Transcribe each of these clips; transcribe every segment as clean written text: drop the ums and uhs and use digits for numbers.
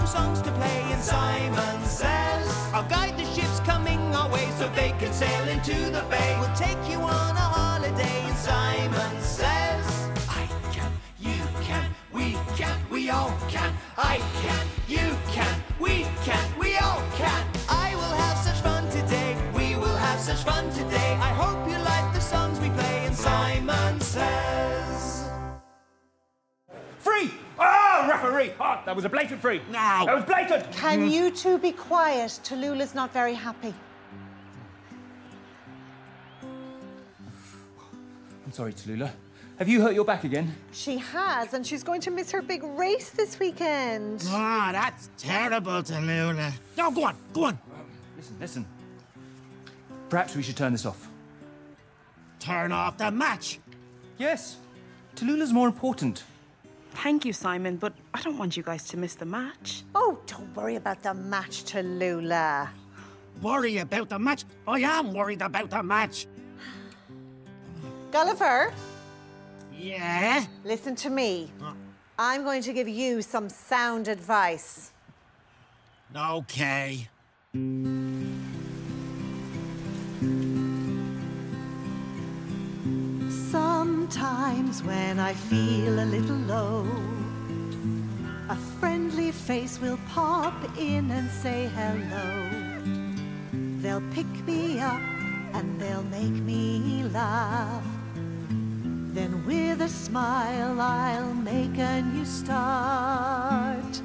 songs to play, and Simon says, I'll guide the ships coming our way so they can sail into the bay. We'll take you on a holiday, and Simon says, I can, you can, we all can. I can, you can, we all can. I will have such fun today, we will have such fun today. I hope you like the songs we play, and Simon says... Free! Oh, referee! Oh, that was a blatant free. No. That was blatant. Can you two be quiet? Tallulah's not very happy. I'm sorry, Tallulah. Have you hurt your back again? She has, and she's going to miss her big race this weekend. Oh, that's terrible, Tallulahs. No, go on, go on. Listen. Perhaps we should turn this off. Turn off the match. Yes. Tallulah's more important. Thank you, Simon, but I don't want you guys to miss the match. Oh, don't worry about the match, Tallulah. Worry about the match? I am worried about the match. Gulliver? Yeah? Listen to me. I'm going to give you some sound advice. Okay. Sometimes when I feel a little low, a friendly face will pop in and say hello. They'll pick me up and they'll make me laugh. Then with a smile I'll make a new start.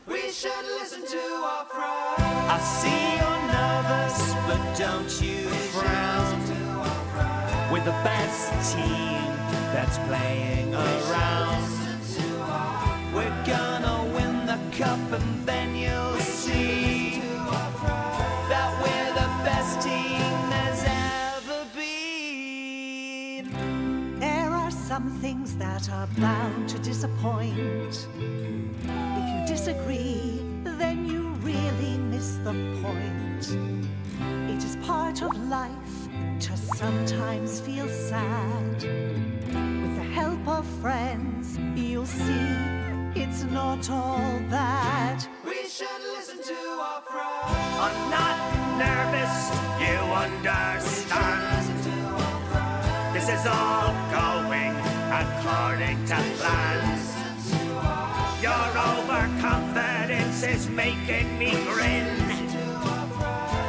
We should listen to our friends. I see you're nervous, but don't you frown. We're the best team that's playing around. We're gonna win the cup and then you'll see that we're the best team there's ever been. There are some things that are bound to disappoint. If you disagree, then you really miss the point. It is part of life to sometimes feel sad. With the help of friends, you'll see it's not all bad. We should listen to our friends. I'm not nervous, you understand. This is all going according to plans. Your overconfidence is making me grin.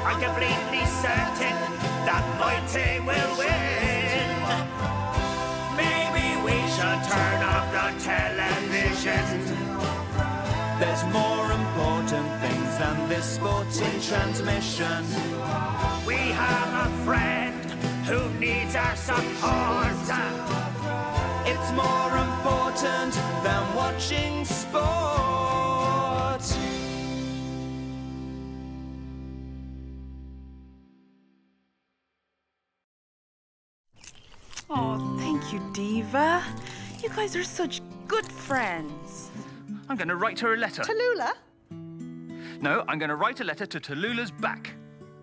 I'm completely certain that my team will win. Maybe we should turn off the television. There's more important things than this sporting transmission. We have a friend who needs our support. It's more important than watching sport. Oh, thank you, Diva. You guys are such good friends. I'm going to write her a letter. Tallulah? No, I'm going to write a letter to Tallulahs Back.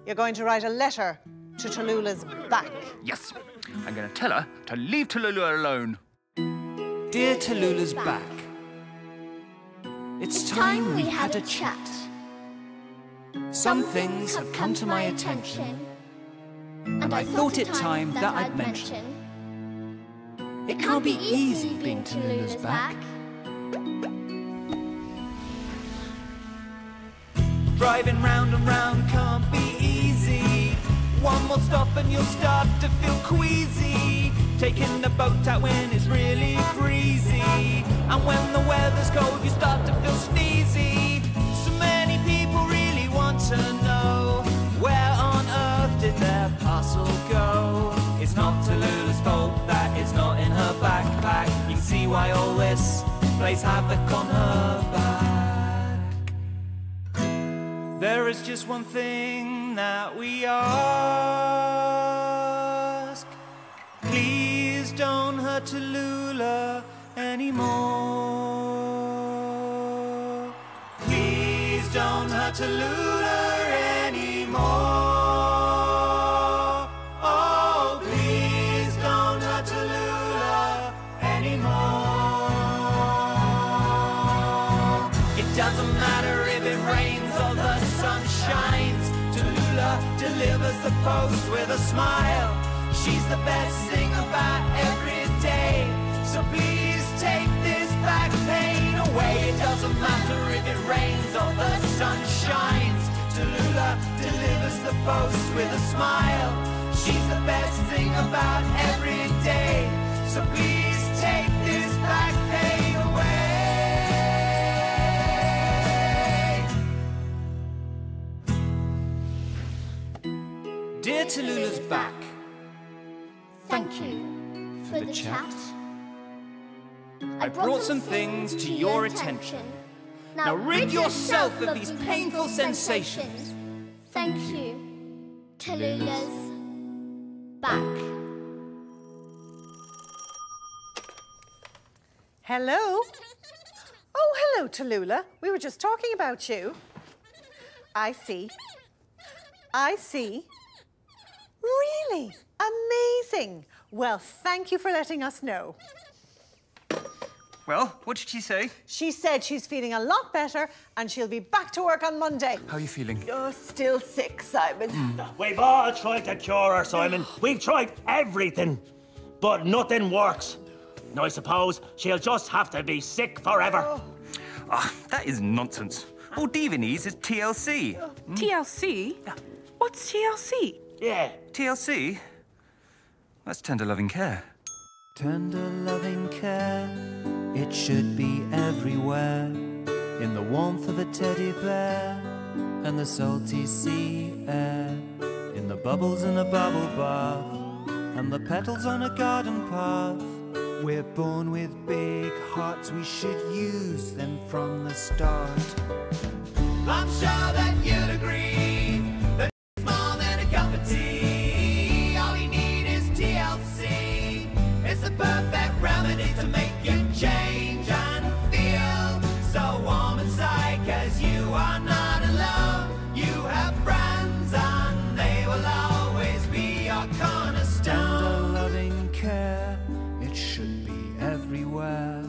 You're going to write a letter to Tallulahs Back. Yes. I'm going to tell her to leave Tallulah alone. Dear Tallulahs Back, it's time we had a chat. Some things have come to my attention, and I thought it time that I'd mention. It can't be easy being Tallulahs Back. Driving round and round can't be easy. One more stop and you'll start to feel queasy. Taking the boat out when it's really breezy, and when the weather's cold you start to feel sneezy. So many people really want to know, where on earth did their parcel go? It's not Tallulah's fault that it's not in her backpack. You can see why all this plays havoc on her back. There is just one thing that we ask. Please don't hurt Tallulah anymore. Please don't hurt Tallulah anymore. Oh, please don't hurt Tallulah anymore. It doesn't matter post with a smile. She's the best thing about every day. So please take this back pain away. It doesn't matter if it rains or the sun shines. Tallulah delivers the post with a smile. She's the best thing about every day. So please take this back pain away. Dear Tallulahs Back, Thank you for the chat. I brought some things to your attention. Now rid yourself of these painful sensations. Thank you, Tallulahs Back. Hello? Oh, hello, Tallulah. We were just talking about you. I see. I see. Really? Amazing. Well, thank you for letting us know. Well, what did she say? She said she's feeling a lot better and she'll be back to work on Monday. How are you feeling? Oh, still sick, Simon. We've all tried to cure her, Simon. We've tried everything, but nothing works. No, I suppose she'll just have to be sick forever. Ah, that is nonsense. All Diva needs is TLC. TLC? What's TLC? Yeah. TLC? That's tender loving care. Tender loving care, it should be everywhere. In the warmth of a teddy bear and the salty sea air. In the bubbles in a bubble bath and the petals on a garden path. We're born with big hearts, we should use them from the start. I'm sure that you'd agree that it's more than a cup of tea. All you need is TLC. It's the perfect remedy to make you change and feel so warm inside, 'cause you are not alone. You have friends and they will always be your cornerstone. Tender loving care, it should be everywhere.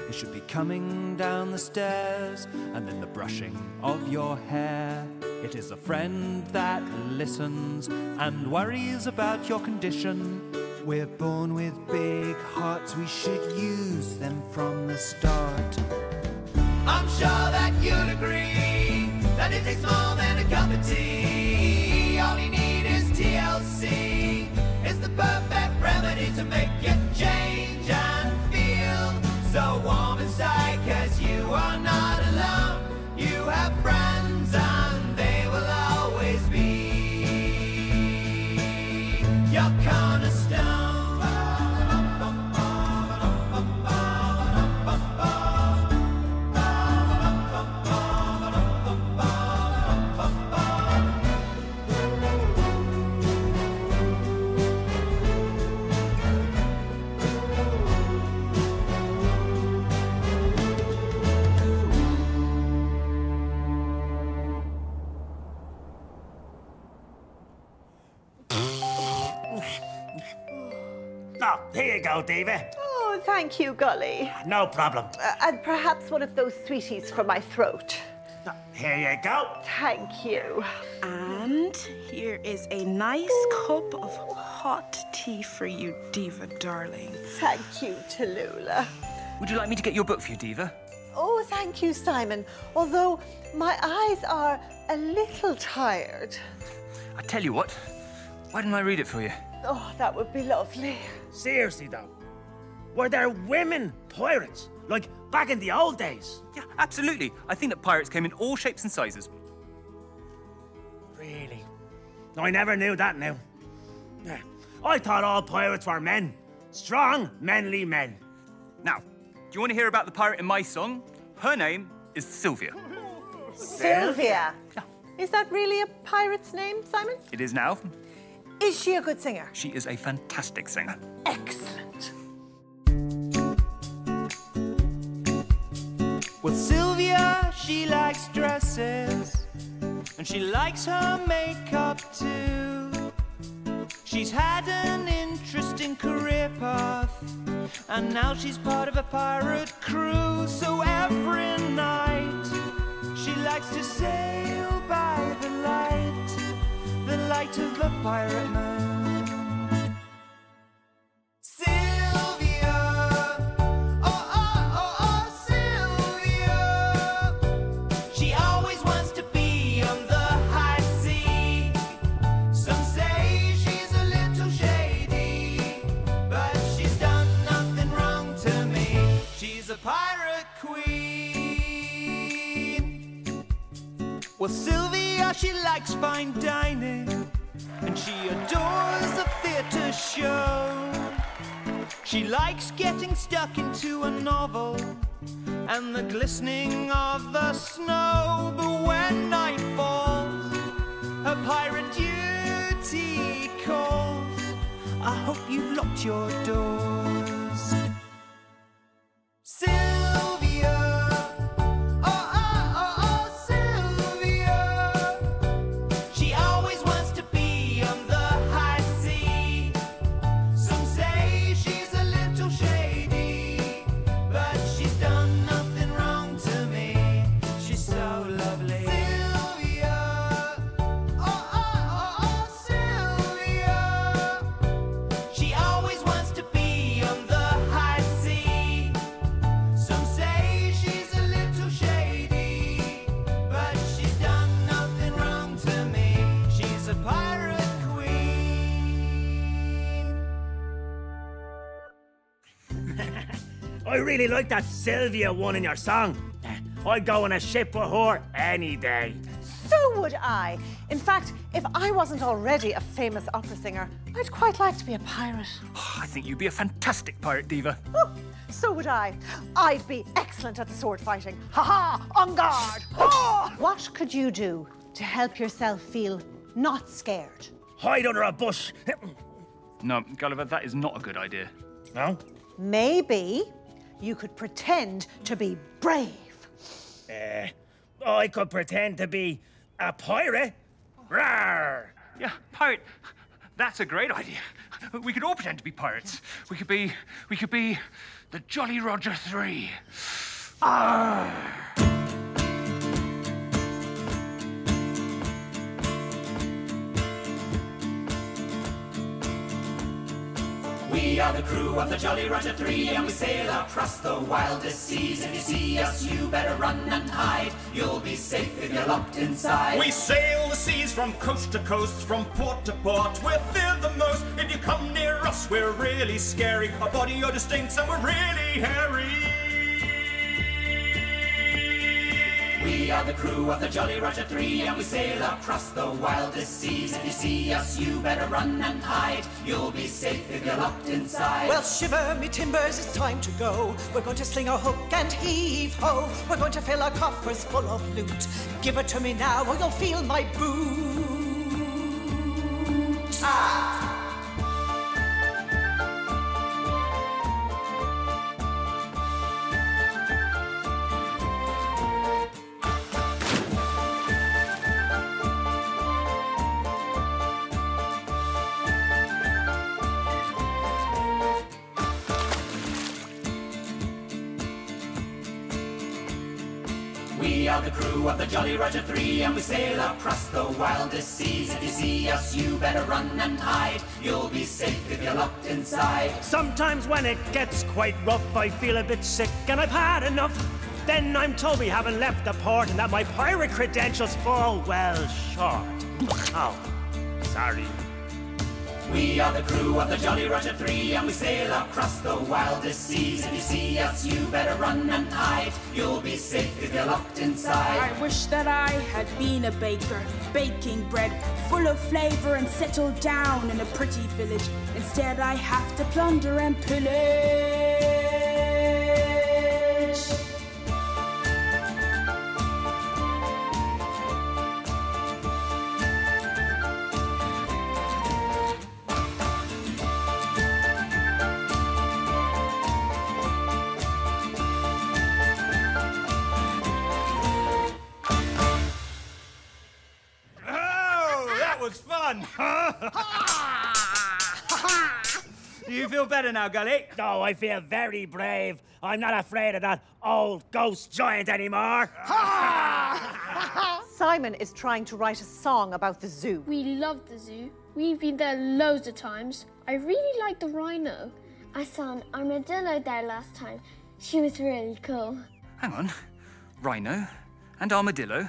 It should be coming down the stairs and in the brushing of your hair. It is a friend that listens and worries about your condition. We're born with big hearts, we should use them from the start. I'm sure that you'll agree that it takes more than a cup of tea. All you need is TLC. It's the perfect remedy to make you change and feel so warm inside, 'cause you are not alone. You have friends and they will always be your cornerstone. Oh, here you go, Diva. Oh, thank you, Golly. No problem. And perhaps one of those sweeties for my throat. Here you go. Thank you. And here is a nice cup of hot tea for you, Diva darling. Thank you, Tallulah. Would you like me to get your book for you, Diva? Oh, thank you, Simon. Although my eyes are a little tired. I tell you what, why didn't I read it for you? Oh, that would be lovely. Seriously, though, were there women pirates? Like back in the old days? Yeah, absolutely. I think that pirates came in all shapes and sizes. Really? I never knew that now. I thought all pirates were men. Strong, manly men. Now, do you want to hear about the pirate in my song? Her name is Sylvia. Sylvia? Is that really a pirate's name, Simon? It is now. Is she a good singer? She is a fantastic singer. Excellent. Well, Sylvia, she likes dresses, and she likes her makeup too. She's had an interesting career path, and now she's part of a pirate crew. So every night, she likes to sail by the light light of a pirate moon. Sylvia, oh, oh, oh, oh, Sylvia. She always wants to be on the high seas. Some say she's a little shady, but she's done nothing wrong to me. She's a pirate queen. Well, Sylvia, she likes fine dining, and she adores a theatre show. She likes getting stuck into a novel and the glistening of the snow. But when night falls, her pirate duty calls. I hope you've locked your doors. Sylvia, oh, oh, oh, oh, Sylvia. She always wants to be on the high seas. Some say she's a little shady, but she's done nothing wrong to me. She's so lovely. Sylvia, oh, oh, oh, oh, Sylvia. She always wants to be on the high seas. Some say she's a little shady, but she's done nothing wrong to me. She's a pirate queen. I really like that Sylvia one in your song. I'd go on a ship with her any day. So would I. In fact, if I wasn't already a famous opera singer, I'd quite like to be a pirate. Oh, I think you'd be a fantastic pirate, Diva. Oh, so would I. I'd be excellent at the sword fighting. Ha-ha! On guard! Oh! What could you do to help yourself feel not scared? Hide under a bush. No, Gulliver, that is not a good idea. No? Maybe you could pretend to be brave. I could pretend to be a pirate. Rawr! Yeah, pirate. That's a great idea. We could all pretend to be pirates. We could be the Jolly Roger 3. Arr! We are the crew of the Jolly Roger 3, and we sail across the wildest seas. If you see us, you better run and hide. You'll be safe if you're locked inside. We sail the seas from coast to coast, from port to port. We're feared the most. If you come near us, we're really scary. Our body odor stinks and we're really hairy. We are the crew of the Jolly Roger 3, and we sail across the wildest seas. If you see us, you better run and hide. You'll be safe if you're locked inside. Well, shiver me timbers, it's time to go. We're going to sling a hook and heave-ho. We're going to fill our coffers full of loot. Give it to me now or you'll feel my boot. Ah! We are the crew of the Jolly Roger 3, and we sail across the wildest seas. If you see us, you better run and hide. You'll be safe if you're locked inside. Sometimes when it gets quite rough, I feel a bit sick and I've had enough. Then I'm told we haven't left the port and that my pirate credentials fall well short. Oh, sorry. We are the crew of the Jolly Roger 3, and we sail across the wildest seas. If you see us, you better run and hide. You'll be safe if you're locked inside. I wish that I had been a baker, baking bread full of flavour and settled down in a pretty village. Instead, I have to plunder and pillage. Was fun! Do you feel better now, Gully? Oh, I feel very brave. I'm not afraid of that old ghost giant anymore. Simon is trying to write a song about the zoo. We love the zoo. We've been there loads of times. I really like the rhino. I saw an armadillo there last time. She was really cool. Hang on. Rhino and armadillo.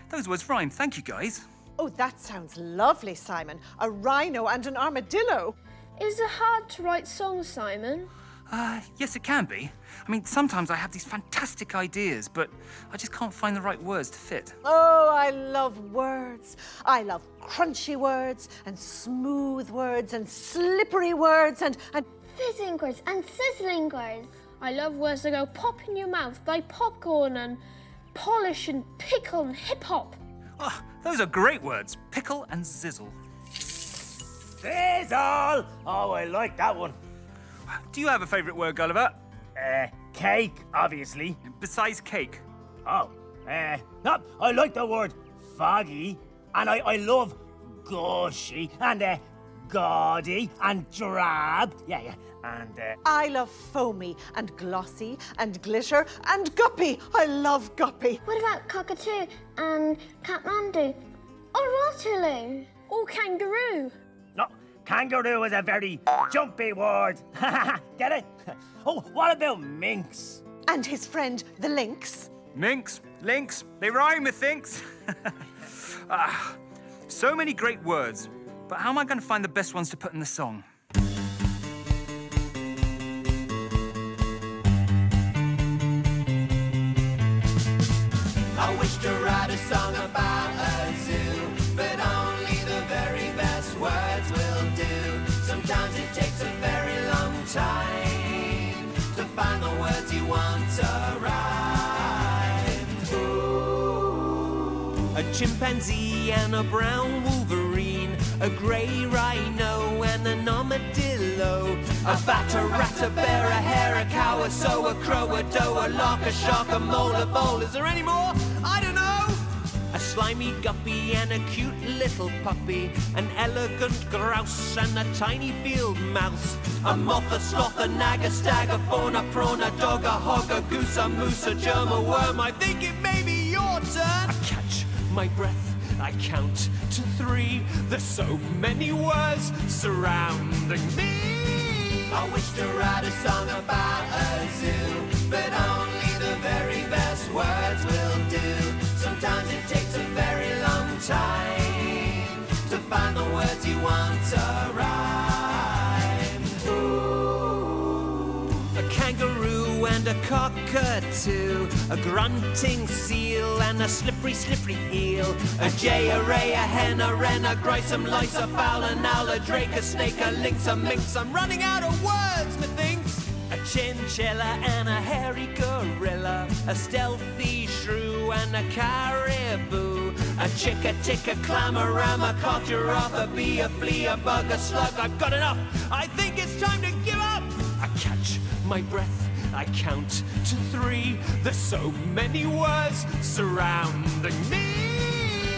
Those words rhyme. Thank you, guys. Oh, that sounds lovely, Simon. A rhino and an armadillo. Is it hard to write songs, Simon? Yes, it can be. I mean, sometimes I have these fantastic ideas, but I just can't find the right words to fit. Oh, I love words. I love crunchy words and smooth words and slippery words and Fizzing words and sizzling words. I love words that go pop in your mouth, like popcorn and polish and pickle and hip-hop. Oh, those are great words. Pickle and zizzle. Sizzle! Oh, I like that one. Do you have a favourite word, Gulliver? Cake, obviously. Besides cake? Oh, no, I like the word foggy, and I love gushy, and gaudy, and drab. Yeah, and I love foamy and glossy and glitter and guppy. I love guppy. What about cockatoo and Kathmandu or Waterloo? Or kangaroo. no, kangaroo is a very jumpy word. Get it? Oh, what about minx? And his friend, the lynx. Minx, lynx, they rhyme, methinks. So many great words, but how am I going to find the best ones to put in the song? I wish to write a song about a zoo, but only the very best words will do. Sometimes it takes a very long time to find the words you want to write. Ooh. A chimpanzee and a brown wolverine, a grey rhino and an armadillo, a bat, a rat, a bear, a hare, a cow, a sow, a crow, a doe, a lark, a shark, a mole, a vole. Is there any more? I don't know. A slimy guppy and a cute little puppy, an elegant grouse and a tiny field mouse, a moth, a sloth, a nag, a stag, a fawn, a prawn, a dog, a hog, a goose, a moose, a germ, a worm. I think it may be your turn. I catch my breath, I count to 3. There's so many words surrounding me. I wish to write a song about a zoo, but only the very best words will do. Sometimes it takes a very long time to find the words you want to rhyme. Ooh. A kangaroo and a cockatoo, a grunting seal and a slippery, slippery eel, a jay, a ray, a hen, a wren, a grissom, lice, a fowl, an owl, a drake, a snake, a lynx, a minx. I'm running out of words, methinks. A chinchilla and a hairy gorilla, a stealthy shrew and a caribou, a chick, a tick, a clam, a ram, a cock, giraffe, a bee, a flea, a bug, a slug. I've got enough. I think it's time to give up. I catch my breath, I count to 3. There's so many words surrounding me.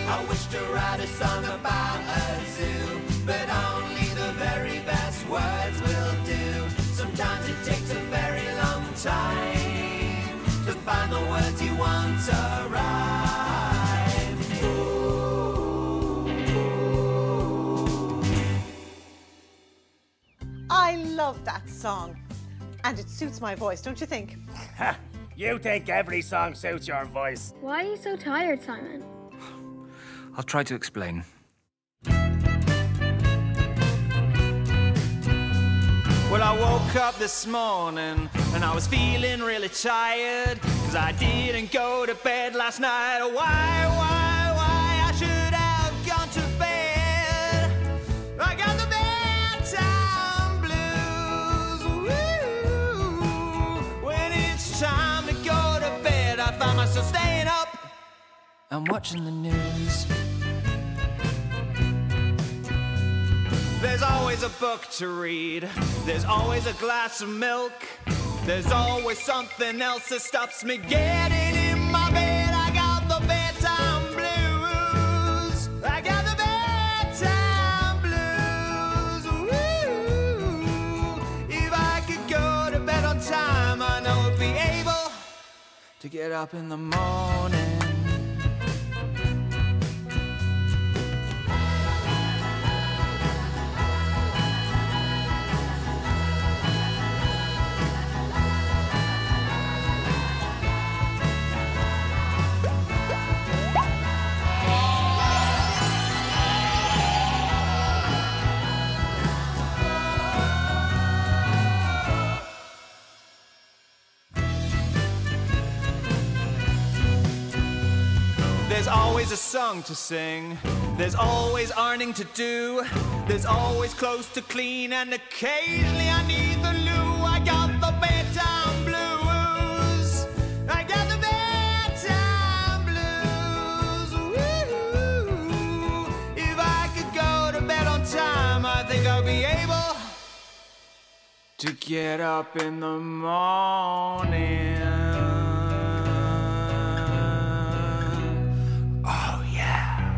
I wish to write a song about a zoo, but only the very best words will do. Sometimes it takes a very long time to find the words you want to rhyme. Ooh. I love that song. And it suits my voice, don't you think? Ha! You think every song suits your voice. Why are you so tired, Simon? I'll try to explain. Well, I woke up this morning and I was feeling really tired, 'cause I didn't go to bed last night. Why, I should have gone to bed. I got the bedtime blues. Woo. When it's time to go to bed, I find myself staying up and watching the news. There's always a book to read, there's always a glass of milk, there's always something else that stops me getting in my bed. I got the bedtime blues, I got the bedtime blues. Woo. If I could go to bed on time, I know I'd be able to get up in the morning. There's always a song to sing. There's always ironing to do. There's always clothes to clean, and occasionally I need the loo. I got the bedtime blues. I got the bedtime blues. Woo-hoo. If I could go to bed on time, I think I'll be able to get up in the morning. Oh, yeah.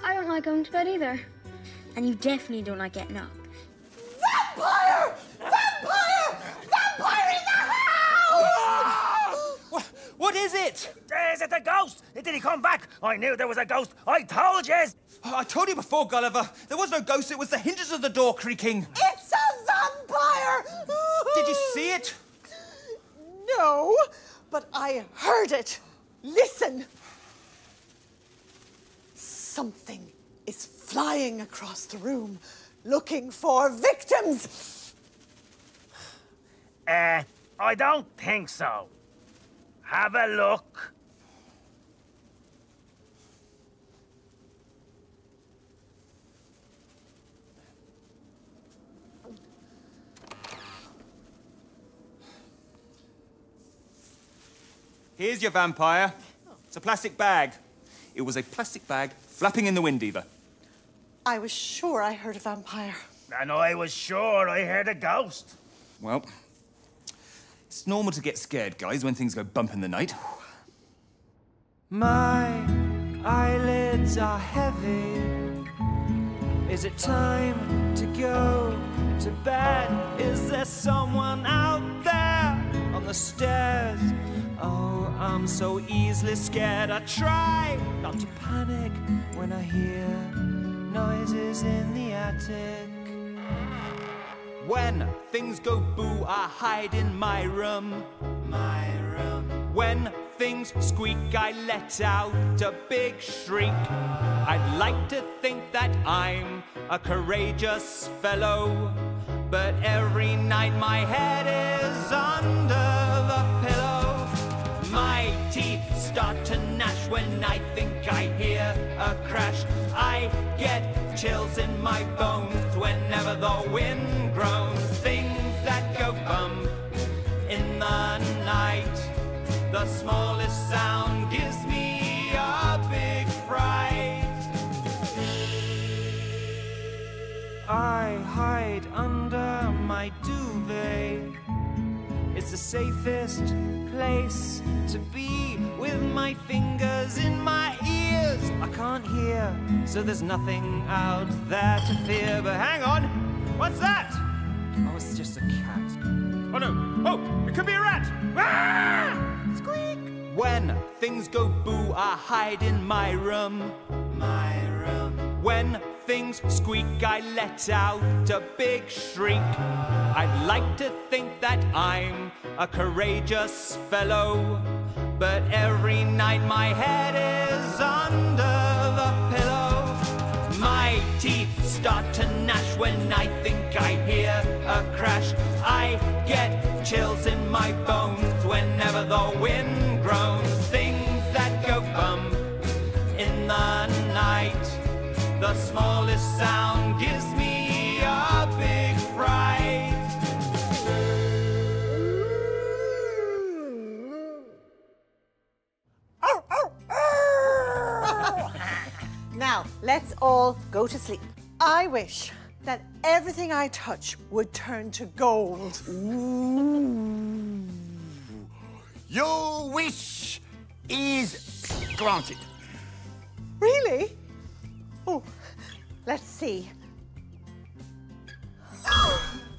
I don't like going to bed either. And you definitely don't like getting up. Vampire! Vampire! Vampire in the house! What is it? Is it a ghost? Did he come back? I knew there was a ghost. I told you. Oh, I told you before, Gulliver. There was no ghost. It was the hinges of the door creaking. It's a vampire! Did you see it? No, but I heard it. Listen. Something is flying across the room, looking for victims. I don't think so. Have a look. Here's your vampire. It's a plastic bag. It was a plastic bag flapping in the wind, Eva. I was sure I heard a vampire. And I was sure I heard a ghost. Well, it's normal to get scared, guys, when things go bump in the night. My eyelids are heavy. Is it time to go to bed? Is there someone out there on the stairs? Oh, I'm so easily scared. I try not to panic when I hear noises in the attic. When things go boo, I hide in my room. My room. When things squeak, I let out a big shriek. I'd like to think that I'm a courageous fellow, but every night my head is under the pillow. My teeth start to gnash when I think I hear a crash. I get chills in my bones whenever the wind groans. Things that go bump in the night. The smallest sound gives me a big fright. I hide under my duvet. It's the safest place to be, with my fingers in my ears. I can't hear, so there's nothing out there to fear. But hang on, what's that? Oh, it's just a cat. Oh no, oh, it could be a rat. Ah! Squeak! When things go boo, I hide in my room. My room. When things squeak, I let out a big shriek. I'd like to think that I'm a courageous fellow, but every night my head is under the pillow. My teeth start to gnash when I think I hear a crash. I get chills in my bones whenever the wind groans. Things that go bump in the night. The smallest sound gives me a big fright. Now, let's all go to sleep. I wish that everything I touch would turn to gold. Ooh. Your wish is granted. Really? Oh, let's see.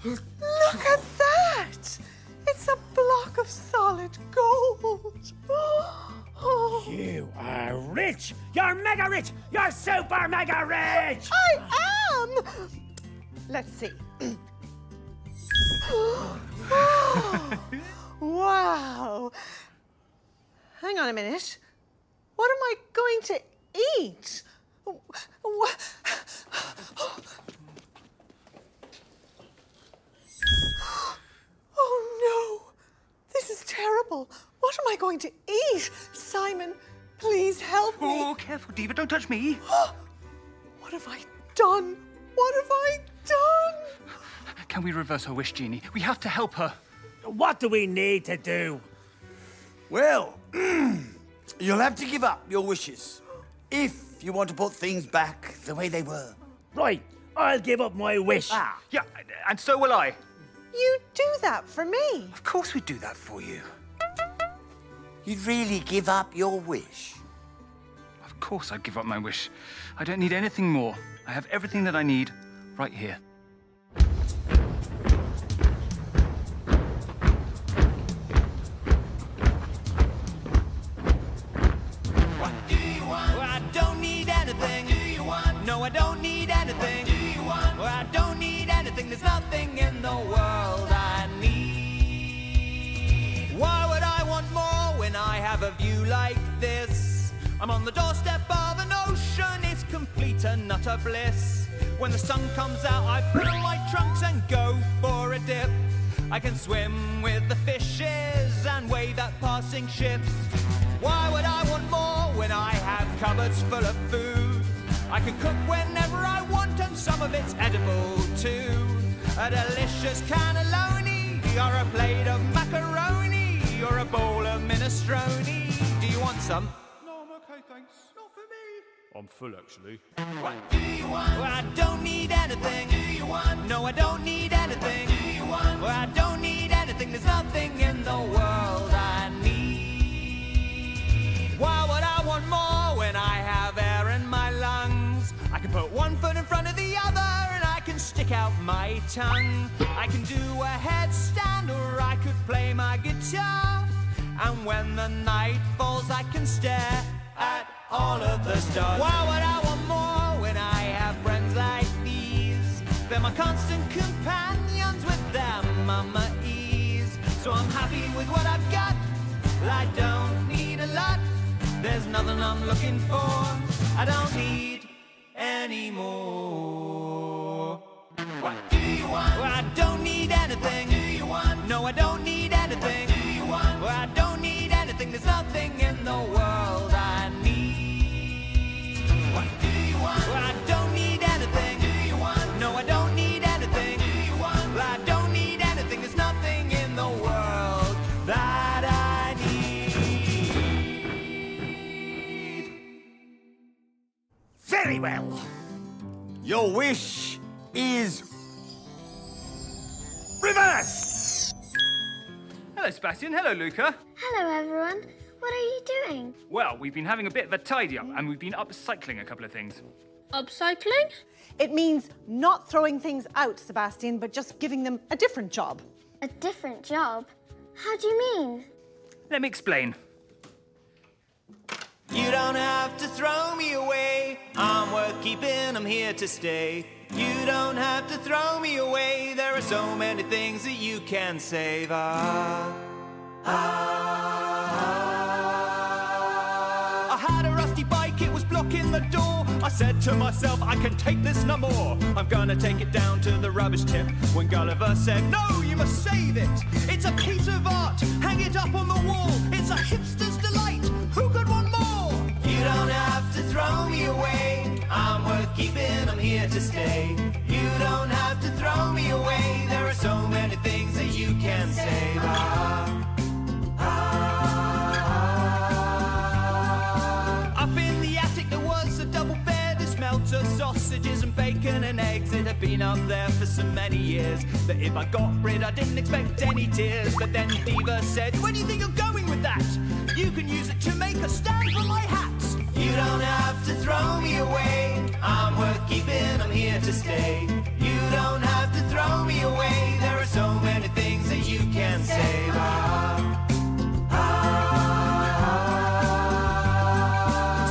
Look at that! It's a block of solid gold. Oh. You are rich. You're mega rich. You're super mega rich. I am. Let's see. Wow. Hang on a minute. What am I going to eat? no. This is terrible. What am I going to eat? Simon, please help me. Oh, careful, Diva. Don't touch me. What have I done? What have I done? Can we reverse her wish, Genie? We have to help her. What do we need to do? Well, you'll have to give up your wishes if you want to put things back the way they were. Right, I'll give up my wish. Yeah, and so will I. You do that for me. Of course we'd do that for you. You'd really give up your wish? Of course I'd give up my wish. I don't need anything more. I have everything that I need right here. What do you want? Well, I don't need anything. Do you want? No, I don't need anything. Do you want? Well, I don't need anything. There's nothing in the world I need. Why would I want more when I have a view like this? I'm on the doorstep of an ocean. It's complete and utter bliss. When the sun comes out, I put on my trunks and go for a dip. I can swim with the fishes and wave at passing ships. Why would I want more when I have cupboards full of food? I can cook whenever I want and some of it's edible too. A delicious cannelloni or a plate of macaroni or a bowl of minestrone. Do you want some? No, I'm okay, thanks. Not for me. I'm full, actually. What do you want? Well, I don't need anything. Do you want? No, I don't need anything. Do you want? Well, I don't need anything. There's nothing in the world I need. Why would I want more when I have air in my lungs? I can put one foot in front of the other and I can stick out my tongue. I can do a headstand or I could play my guitar. And when the night falls, I can stare at all of the stars. Why would I want more when I have friends like these? They're my constant companions with their mama ease. So I'm happy with what I've got. Well, I don't need a lot. There's nothing I'm looking for. I don't need any more. What do you want? Well, I don't need anything. Do you want? No, I don't need anything. Do you want? Well, I don't need anything. There's nothing in the world I need. What do you want? Well, I don't need anything. Do you want? No, I don't need anything. Do you want? Well, I don't need anything. There's nothing in the world that I need. Very well. Your wish is reversed. Hello, Sebastian. Hello, Luca. Hello, everyone. What are you doing? Well, we've been having a bit of a tidy up and we've been upcycling a couple of things. Upcycling? It means not throwing things out, Sebastian, but just giving them a different job. A different job? How do you mean? Let me explain. You don't have to throw me away. I'm worth keeping, I'm here to stay. You don't have to throw me away. There are so many things that you can save. I had a rusty bike, it was blocking the door. I said to myself, I can take this no more. I'm gonna take it down to the rubbish tip. When Gulliver said, no, you must save it. It's a piece of art, hang it up on the wall. It's a hipster's delight, who could want more? You don't have to throw me away. I'm worth keeping, I'm here to stay. You don't have to throw me away. There are so many things that you can save. Up in the attic there was a double bed. It smelt of sausages and bacon and eggs. It had been up there for so many years that if I got rid I didn't expect any tears. But then Diva said, where do you think you're going with that? You can use it to make a stand for my hats. You don't have to throw me away. I'm worth keeping, I'm here to stay. You don't have to throw me away. There are so many things that you can save.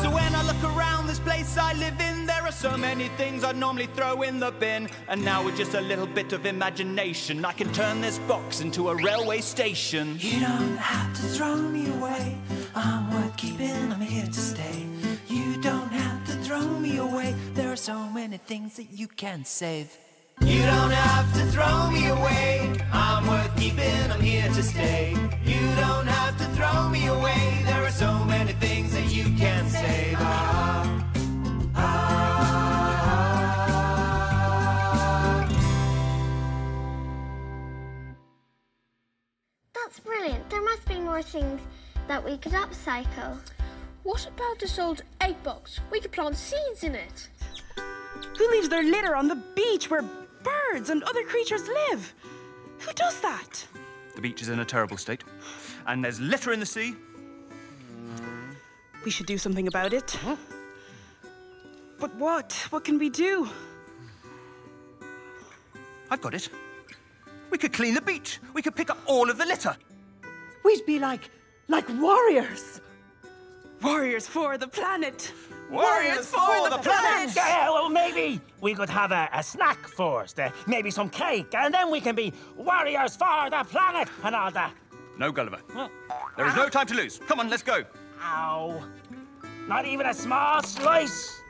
So when I look around this place I live in, there are so many things I'd normally throw in the bin. And now with just a little bit of imagination I can turn this box into a railway station. You don't have to throw me away. I'm worth keeping, I'm here to stay. You don't have to throw me away. There are so many things that you can save. You don't have to throw me away. I'm worth keeping, I'm here to stay. You don't have to throw me away. There are so many things that you can say. That's brilliant. There must be more things that we could upcycle. What about this old egg box? We could plant seeds in it. Who leaves their litter on the beach where birds and other creatures live? Who does that? The beach is in a terrible state. And there's litter in the sea. We should do something about it. Huh? But what? What can we do? I've got it. We could clean the beach. We could pick up all of the litter. We'd be like warriors. Warriors for the planet. Warriors for the planet! Yeah, well, maybe we could have a snack first. Maybe some cake, and then we can be warriors for the planet and all that. No, Gulliver. There is no time to lose. Come on, let's go. Ow. Not even a small slice.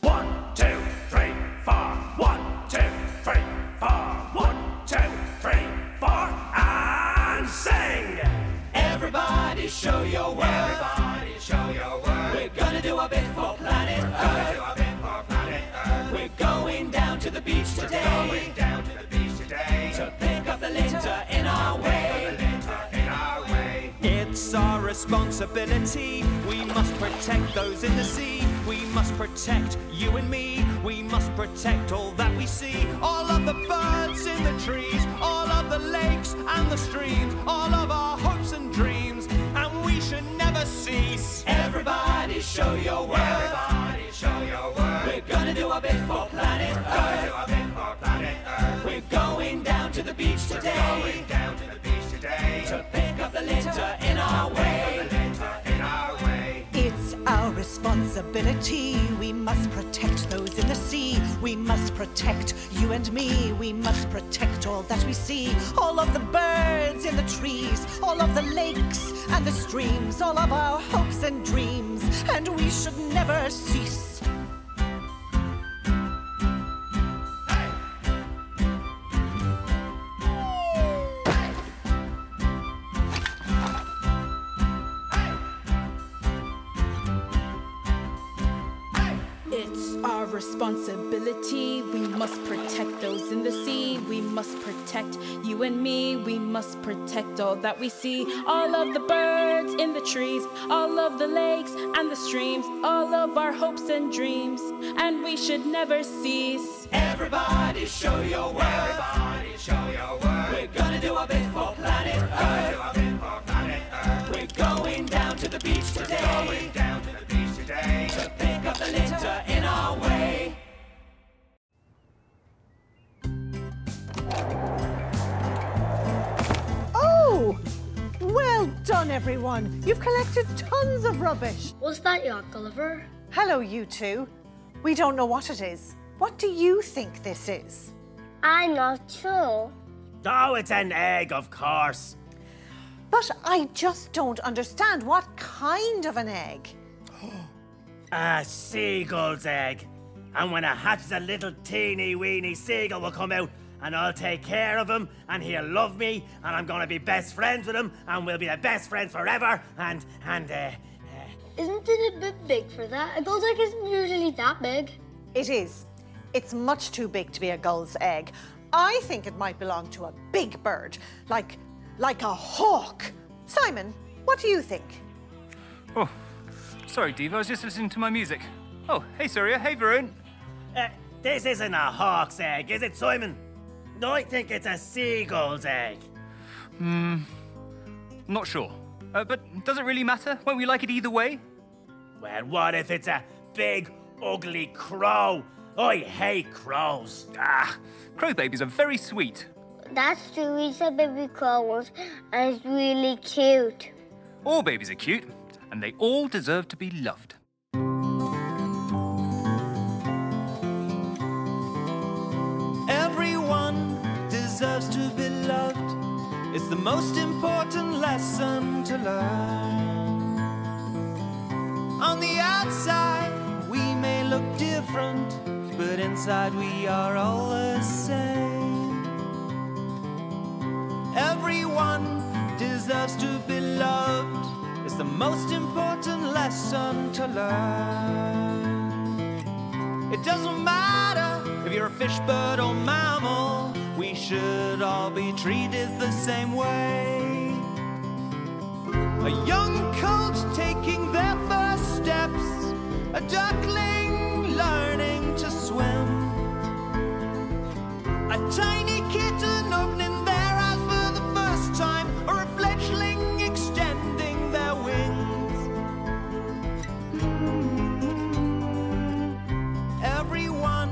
1, 2, 3, 4. 1, 2, 3, 4. 1, 2, 3, 4. And sing! Everybody show your work. Everybody show your work. We're gonna do a bit for planet Earth. We're going down to the beach today. Going down to the beach today. To pick up the litter in our way. It's our responsibility. We must protect those in the sea. We must protect you and me. We must protect all that we see. All of the birds in the trees. All of the lakes and the streams. All of our hopes and dreams. And we should never cease. Everybody show your work. Everybody show your work. We're gonna do a bit for planet Earth. We're going down to the beach today. Going down to the beach today. To pick up the litter in our way. It's our responsibility. We must protect those in the sea. We must protect you and me. We must protect all that we see. All of the birds in the trees. All of the lakes and the streams. All of our hopes and dreams. And we should never cease. Responsibility. We must protect those in the sea. We must protect you and me. We must protect all that we see. All of the birds in the trees. All of the lakes and the streams. All of our hopes and dreams. And we should never cease. Everybody show your work. Everybody show your work. We're gonna do a bit for planet Earth. We're going down to the beach today. Going down to the beach today. To pick up the litter in our way. Oh! Well done, everyone. You've collected tons of rubbish. What's that, yacht, Gulliver? Hello, you two. We don't know what it is. What do you think this is? I'm not sure. Oh, it's an egg, of course. But I just don't understand. What kind of an egg? A seagull's egg. And when it hatches, a little teeny weeny seagull will come out, and I'll take care of him, and he'll love me, and I'm gonna be best friends with him, and we'll be the best friends forever, and Isn't it a bit big for that? A gull's egg isn't usually that big. It is. It's much too big to be a gull's egg. I think it might belong to a big bird, like a hawk. Simon, what do you think? Oh, sorry, Diva. I was just listening to my music. Oh, hey, Surya. Hey, Varun. This isn't a hawk's egg, is it, Simon? No, I think it's a seagull's egg. Not sure. But does it really matter? Won't we like it either way? Well, what if it's a big, ugly crow? I hate crows. Crow babies are very sweet. That's true. He's a baby crow once, and it's really cute. All babies are cute, and they all deserve to be loved. Everyone deserves to be loved. It's the most important lesson to learn. On the outside, we may look different, but inside we are all the same. Everyone deserves to be loved. It's the most important lesson to learn. It doesn't matter if you're a fish, bird or mammal, we should all be treated the same way. A young colt taking their first steps, a duckling learning to swim, a tiny kitten opening their eyes for the first time, or a fledgling extending their wings. Everyone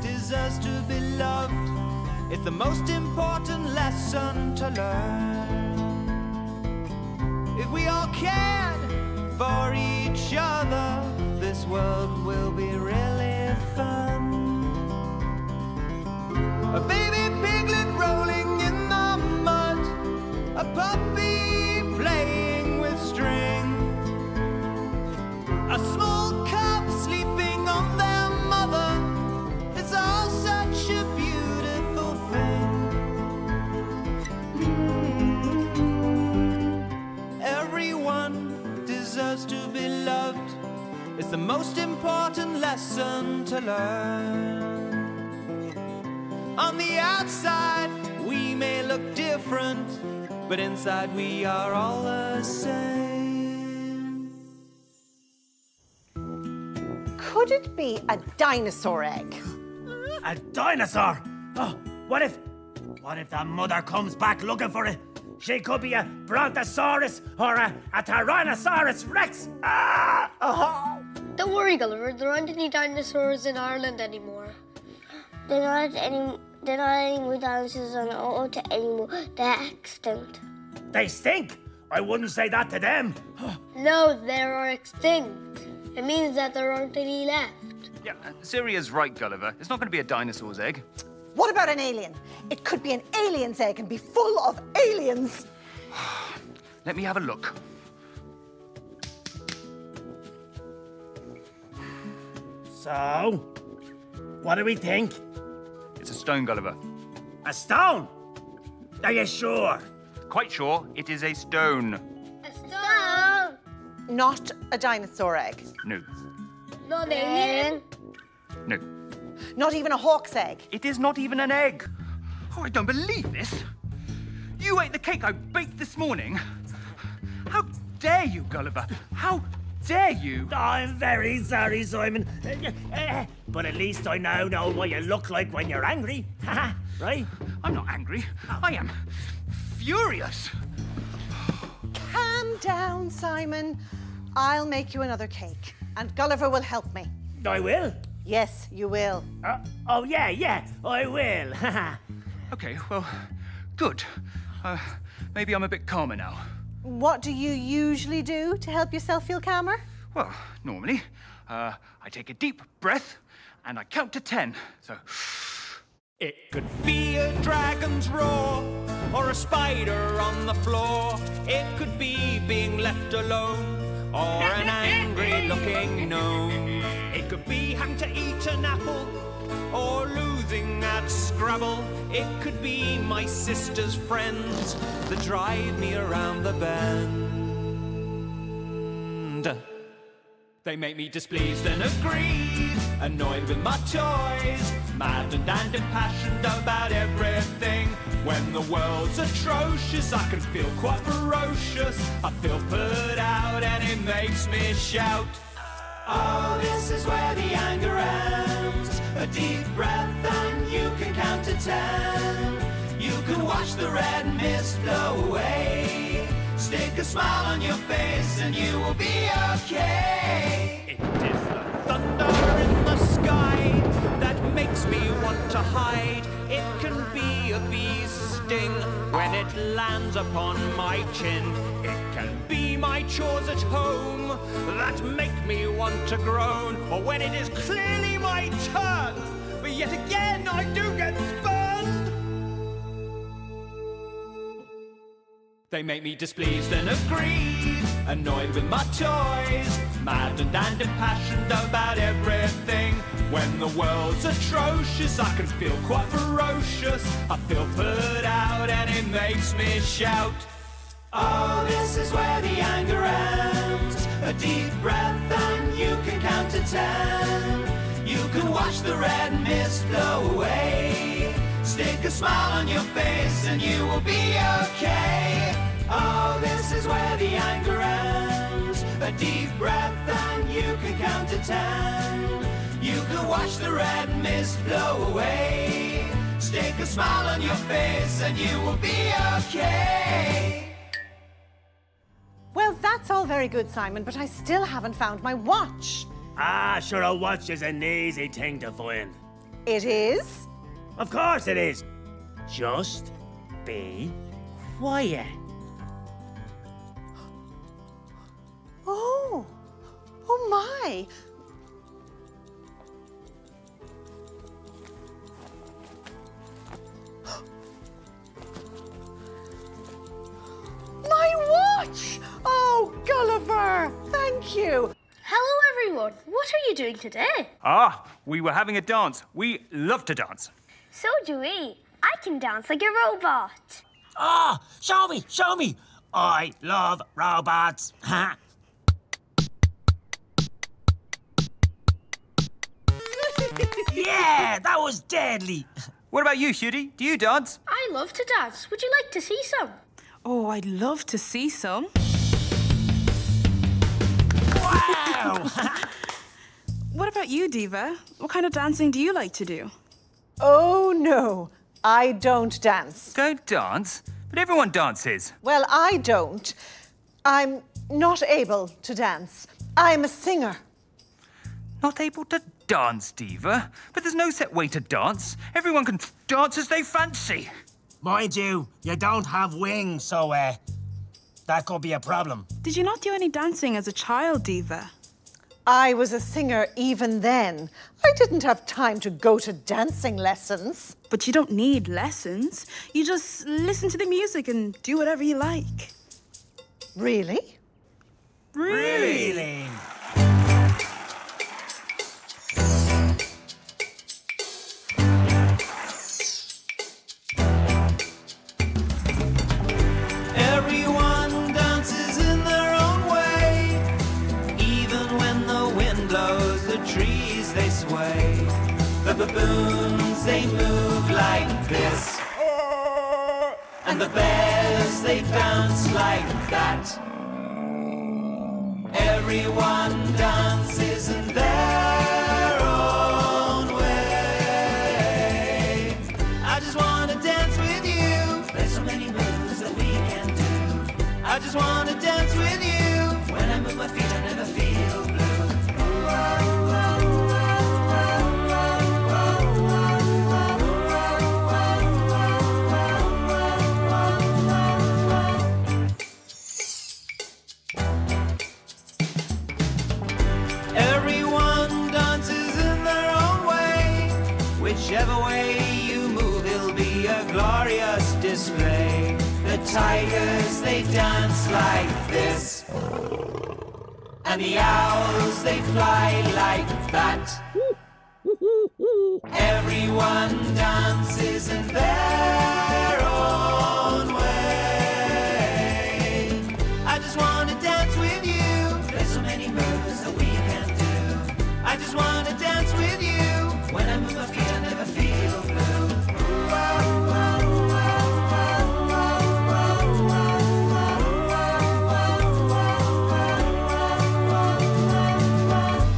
deserves to be loved. It's the most important lesson to learn. If we all cared for each other, this world will be really fun. A baby piglet rolling in the mud, a puppy playing with string, a small cub sleeping on their mother. It's all such a beautiful thing. Everyone deserves to be loved. It's the most important lesson to learn. On the outside, we may look different, but inside we are all the same. Could it be a dinosaur egg? A dinosaur? Oh, what if the mother comes back looking for it? She could be a brontosaurus or a tyrannosaurus rex. Ah! Oh. Don't worry, Gulliver, there aren't any dinosaurs in Ireland anymore. There aren't any more dinosaurs on Earth anymore. They're extinct. They stink. I wouldn't say that to them. No, they are extinct. It means that there aren't any left. Yeah, Syria's right, Gulliver. It's not going to be a dinosaur's egg. What about an alien? It could be an alien's egg and be full of aliens. Let me have a look. So, what do we think? It's a stone, Gulliver. A stone? Are you sure? Quite sure it is a stone. A stone? Not a dinosaur egg. No. Not an alien? No. Not even a hawk's egg. It is not even an egg. Oh, I don't believe this. You ate the cake I baked this morning. How dare you, Gulliver? How dare you? I'm very sorry, Simon. But at least I now know what you look like when you're angry. Right? I'm not angry. I am furious. Calm down, Simon. I'll make you another cake, and Gulliver will help me. I will? Yes, you will. Oh, yeah, I will. Okay, well, good. Maybe I'm a bit calmer now. What do you usually do to help yourself feel calmer? Well, normally, I take a deep breath and I count to 10. So, it could be a dragon's roar or a spider on the floor. It could be being left alone or an angry-looking gnome. It could be having to eat an apple or losing at Scrabble. It could be my sister's friends that drive me around the bend. They make me displeased and aggrieved, annoyed with my toys, maddened and impassioned about everything. When the world's atrocious, I can feel quite ferocious. I feel put out and it makes me shout. Oh, this is where the anger ends. A deep breath and you can count to 10. You can watch the red mist blow away. Stick a smile on your face and you will be okay. It is the thunder in the sky that makes me want to hide. It can be a bee's sting when it lands upon my chin. It can be my chores at home that make me want to groan, or when it is clearly my turn, but yet again I do get spurned. They make me displeased and aggrieved, annoyed with my toys, maddened and impassioned about everything. When the world's atrocious, I can feel quite ferocious. I feel put out and it makes me shout. Oh, this is where the anger ends. A deep breath and you can count to 10. You can watch the red mist blow away. Stick a smile on your face and you will be okay. Oh, this is where the anger ends. A deep breath and you can count to 10. You can watch the red mist blow away. Stick a smile on your face and you will be okay. Well, that's all very good, Simon, but I still haven't found my watch. Ah, sure, a watch is an easy thing to find. It is? Of course it is. Just be quiet. Oh, oh my. My watch! Oh, Gulliver, thank you. Hello, everyone. What are you doing today? Ah, we were having a dance. We love to dance. So do we. I can dance like a robot. Ah, show me, show me. I love robots. Yeah, that was deadly. What about you, Shooty? Do you dance? I love to dance. Would you like to see some? Oh, I'd love to see some. Wow! What about you, Diva? What kind of dancing do you like to do? Oh, no, I don't dance. Don't dance? But everyone dances. Well, I don't. I'm not able to dance. I'm a singer. Not able to dance, Diva? But there's no set way to dance. Everyone can dance as they fancy. Mind you, you don't have wings, so, that could be a problem. Did you not do any dancing as a child, Diva? I was a singer even then. I didn't have time to go to dancing lessons. But you don't need lessons. You just listen to the music and do whatever you like. Really? Really? Everyone dances in their own way. Even when the wind blows the trees, they sway. The baboons, they move like this. And the bears, they bounce like that. Everyone dances in their own way. I just want to dance with you. There's so many moves that we can do. I just want to dance with you. When I move my feet, I never feel blue. Everyone dances in their own way. Whichever way you move, it'll be a glorious display. The tigers, they dance like this. And the owls, they fly like that. Everyone dances in their own way. I just want to dance with you. There's so many moves that we can do. I just want to dance with you. When I move my feet, I never feel blue.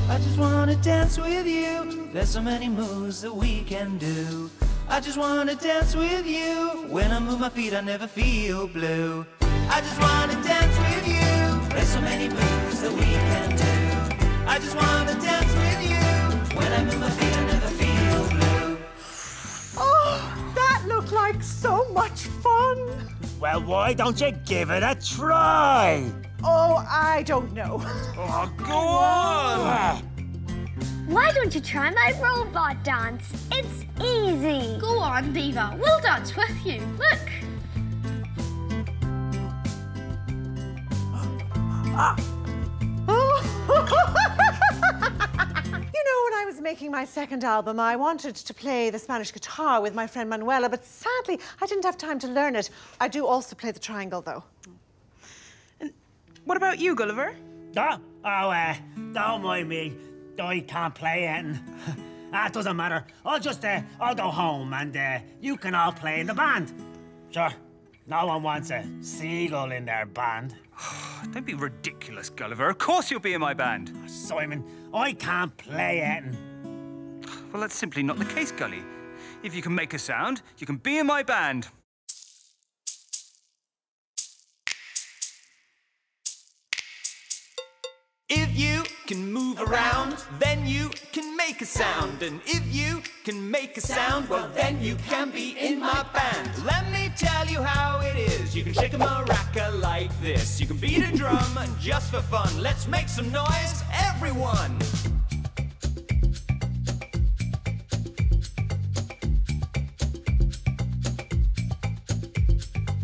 I just want to dance with you. There's so many moves that we can do. I just want to dance with you. When I move my feet, I never feel blue. I just want to dance with you. There's so many moves that we can do. I just want to dance with you. When I move my feet, I never feel blue. Oh, that looked like so much fun. Well, why don't you give it a try? Oh, I don't know. Oh, go on! Why don't you try my robot dance? It's easy. Go on, Diva. We'll dance with you. Look. You know, when I was making my second album, I wanted to play the Spanish guitar with my friend Manuela, but sadly, I didn't have time to learn it. I do also play the triangle, though. And what about you, Gulliver? Don't mind me. I can't play anything. It doesn't matter. I'll go home and you can all play in the band. Sure, no one wants a seagull in their band. Don't be ridiculous, Gulliver. Of course you'll be in my band. Simon, I can't play anything. Well, that's simply not the case, Gully. If you can make a sound, you can be in my band. If you can move around, then you can make a sound. And if you can make a sound, well, then you can be in my band. Let me tell you how it is. You can shake a maraca like this. You can beat a drum just for fun. Let's make some noise, everyone.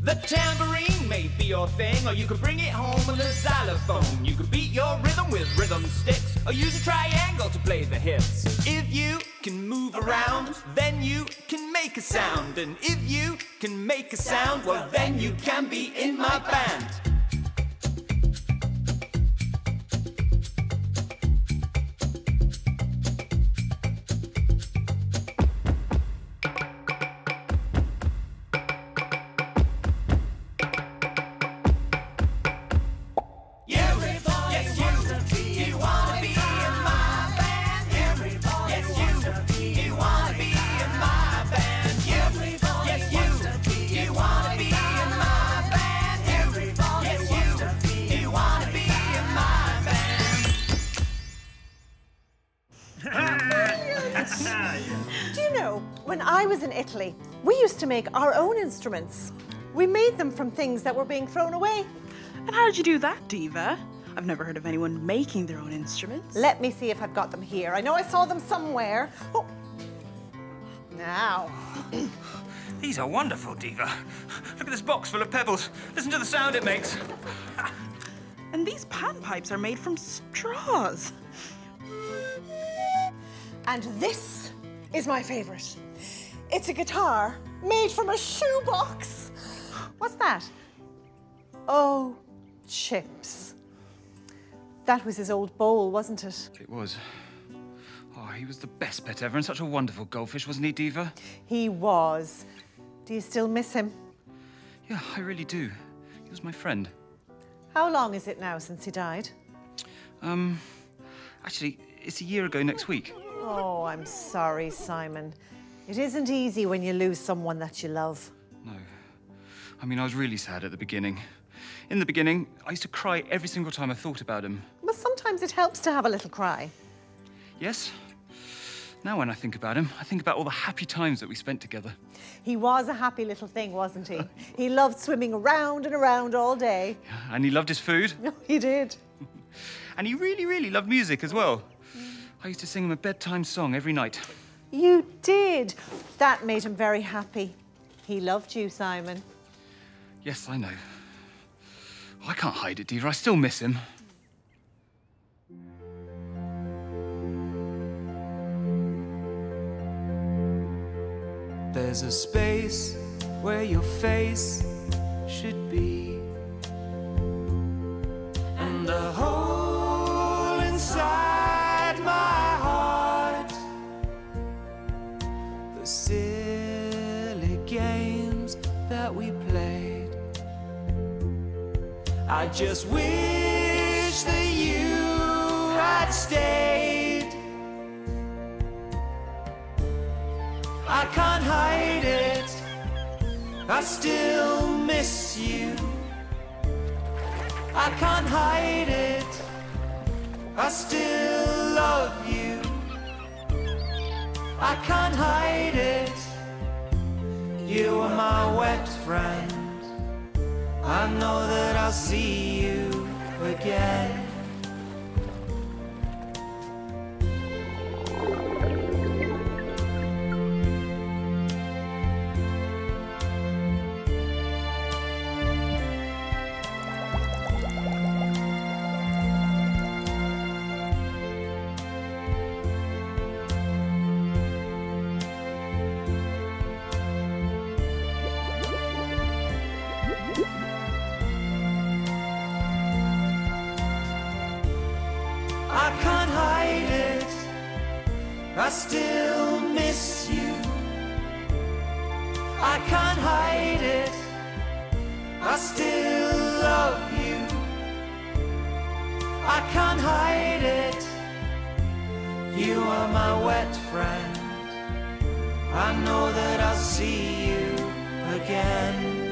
The tambourine may be your thing, or you could bring it home on a xylophone. You could beat your rhythm with rhythm sticks, or use a triangle to play the hits. If you can move around, then you can make a sound. And if you can make a sound, well, then you can be in my band. Do you know, when I was in Italy, we used to make our own instruments. We made them from things that were being thrown away. And how did you do that, Diva? I've never heard of anyone making their own instruments. Let me see if I've got them here. I know I saw them somewhere. Oh. Now. These are wonderful, Diva. Look at this box full of pebbles. Listen to the sound it makes. And these panpipes are made from straws. And this is my favorite. It's a guitar made from a shoebox. What's that? Oh, chips. That was his old bowl, wasn't it? It was. Oh, he was the best pet ever and such a wonderful goldfish, wasn't he, Diva? He was. Do you still miss him? Yeah, I really do. He was my friend. How long is it now since he died? Actually, it's a year ago next week. Oh, I'm sorry, Simon. It isn't easy when you lose someone that you love. No. I mean, I was really sad at the beginning. In the beginning, I used to cry every single time I thought about him. But sometimes it helps to have a little cry. Yes. Now when I think about him, I think about all the happy times that we spent together. He was a happy little thing, wasn't he? He loved swimming around and around all day. Yeah, and he loved his food. He did. And he really, really loved music as well. I used to sing him a bedtime song every night. You did. That made him very happy. He loved you, Simon. Yes, I know. I can't hide it, Diva. I still miss him. There's a space where your face should be, and a hole inside my heart. The silly games that we played, I just wish that you had stayed. I can't hide it, I still miss you. I can't hide it, I still love you. I can't hide it, you are my wet friend. I know that I'll see you again. I can't hide it, I still miss you. I can't hide it, I still love you. I can't hide it, you are my wet friend. I know that I'll see you again.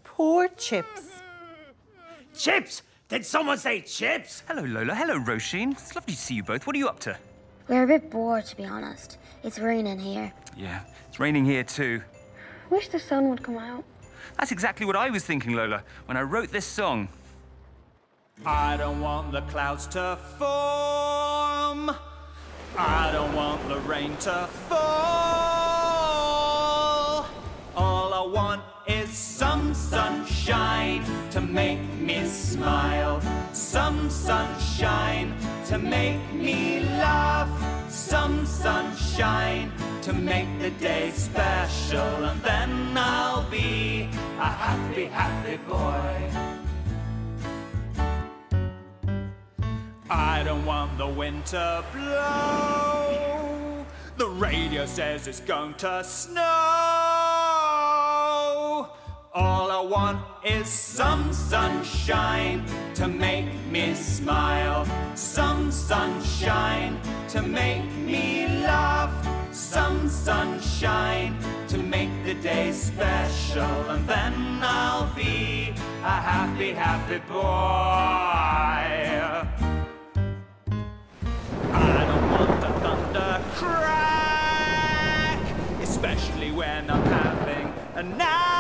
Poor Chips. Chips? Did someone say Chips? Hello, Lola. Hello, Roisin. It's lovely to see you both. What are you up to? We're a bit bored, to be honest. It's raining here. Yeah, it's raining here too. Wish the sun would come out. That's exactly what I was thinking, Lola, when I wrote this song. I don't want the clouds to form. I don't want the rain to fall. All I want is some sunshine to make me smile. Some sunshine to make me laugh. Some sunshine to make the day special. And then I'll be a happy, happy boy. I don't want the wind to blow. The radio says it's going to snow. All I want is some sunshine to make me smile. Some sunshine to make me laugh. Some sunshine to make the day special. And then I'll be a happy, happy boy. I don't want the thunder crack, especially when I'm having a nap.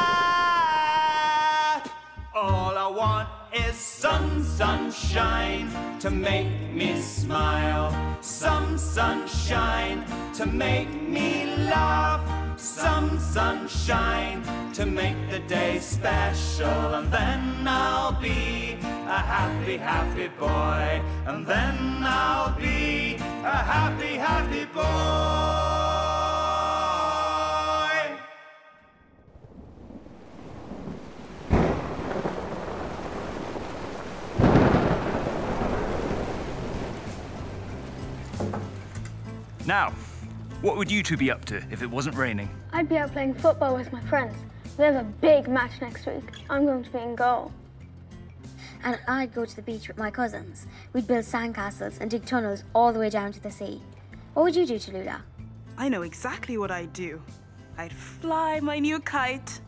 All I want is some sunshine to make me smile. Some sunshine to make me laugh. Some sunshine to make the day special. And then I'll be a happy, happy boy. And then I'll be a happy, happy boy. Now, what would you two be up to if it wasn't raining? I'd be out playing football with my friends. We have a big match next week. I'm going to be in goal. And I'd go to the beach with my cousins. We'd build sandcastles and dig tunnels all the way down to the sea. What would you do, Tallulahs? I know exactly what I'd do. I'd fly my new kite.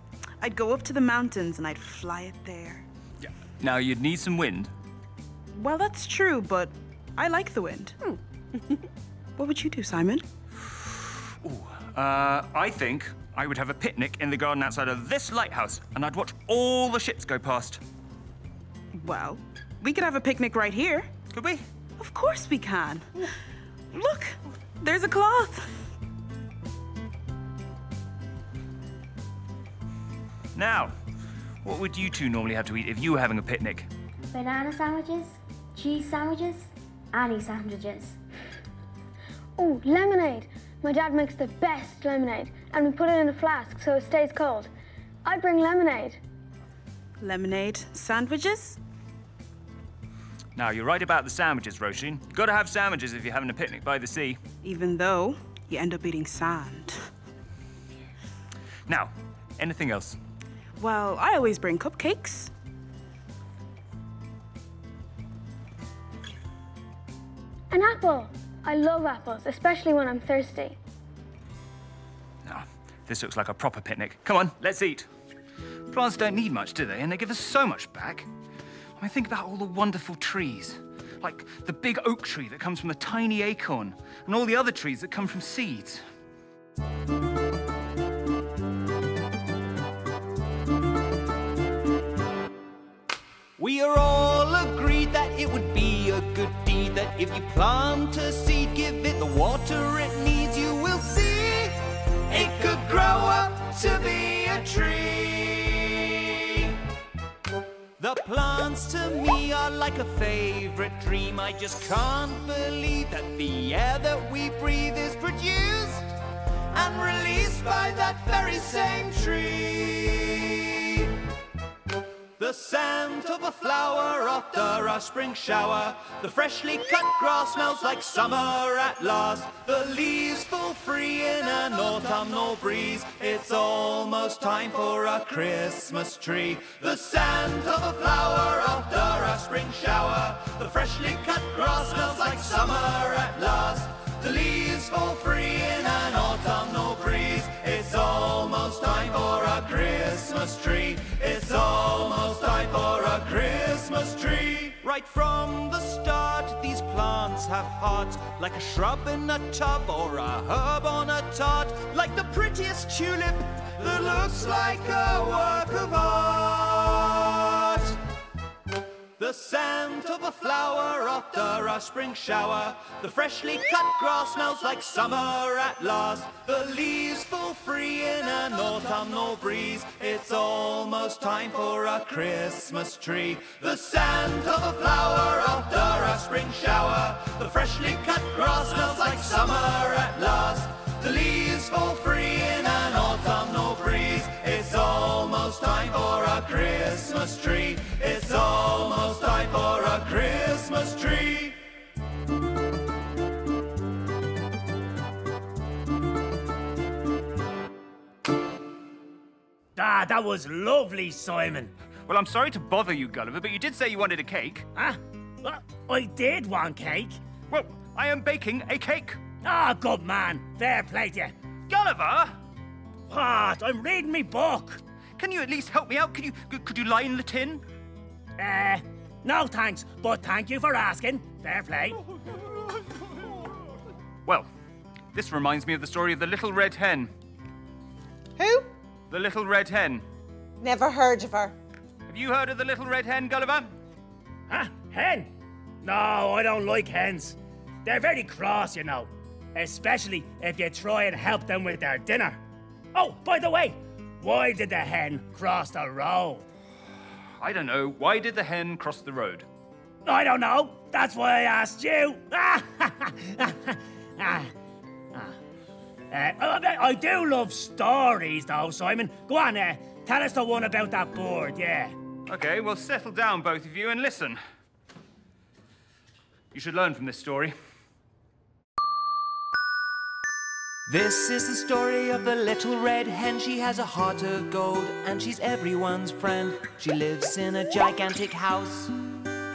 I'd go up to the mountains and I'd fly it there. Yeah. Now, you'd need some wind. Well, that's true, but I like the wind. What would you do, Simon? I think I would have a picnic in the garden outside of this lighthouse, and I'd watch all the ships go past. Well, we could have a picnic right here. Could we? Of course we can. Look, there's a cloth. Now, what would you two normally have to eat if you were having a picnic? Banana sandwiches, cheese sandwiches, any sandwiches. Oh, lemonade. My dad makes the best lemonade, and we put it in a flask so it stays cold. I'd bring lemonade. Lemonade, sandwiches? Now, you're right about the sandwiches, Roisin. You've got to have sandwiches if you're having a picnic by the sea. Even though you end up eating sand. Now, anything else? Well, I always bring cupcakes. An apple. I love apples, especially when I'm thirsty. Now, this looks like a proper picnic. Come on, let's eat. Plants don't need much, do they? And they give us so much back. I mean, think about all the wonderful trees. Like the big oak tree that comes from a tiny acorn, and all the other trees that come from seeds. We are all agreed that it would be a good deed, that if you plant a seed, give it the water it needs, you will see it could grow up to be a tree. The plants to me are like a favorite dream. I just can't believe that the air that we breathe is produced and released by that very same tree. The scent of a flower after a spring shower. The freshly cut grass smells like summer at last. The leaves fall free in an autumnal breeze. It's almost time for a Christmas tree. The scent of a flower after a spring shower. The freshly cut grass smells like summer at last. The leaves fall free in an autumnal breeze. It's almost time for a Christmas tree. It's almost time for a Christmas tree. Right from the start, these plants have hearts, like a shrub in a tub or a herb on a tart, like the prettiest tulip that looks like a work of art. The scent of a flower after a spring shower. The freshly cut grass smells like summer at last. The leaves fall free in an autumnal breeze. It's almost time for a Christmas tree. The scent of a flower after a spring shower. The freshly cut grass smells like summer at last. The leaves fall free in an autumnal breeze. It's almost time for a Christmas tree. It's almost time for a Christmas tree. Ah, that was lovely, Simon. Well, I'm sorry to bother you, Gulliver, but you did say you wanted a cake. Huh? Well, I did want cake. Well, I am baking a cake. Ah, good man. Fair play to you. Gulliver! What? I'm reading me book. Can you at least help me out? Could you line the tin? No thanks, but thank you for asking. Fair play. Well, this reminds me of the story of the Little Red Hen. Who? The Little Red Hen. Never heard of her. Have you heard of the Little Red Hen, Gulliver? Huh? Hen? No, I don't like hens. They're very cross, you know. Especially if you try and help them with their dinner. Oh, by the way, why did the hen cross the road? I don't know. Why did the hen cross the road? I don't know. That's why I asked you. I do love stories, though, Simon. Go on, tell us the one about that bird, yeah. Okay, well, settle down, both of you, and listen. You should learn from this story. This is the story of the Little Red Hen. She has a heart of gold and she's everyone's friend. She lives in a gigantic house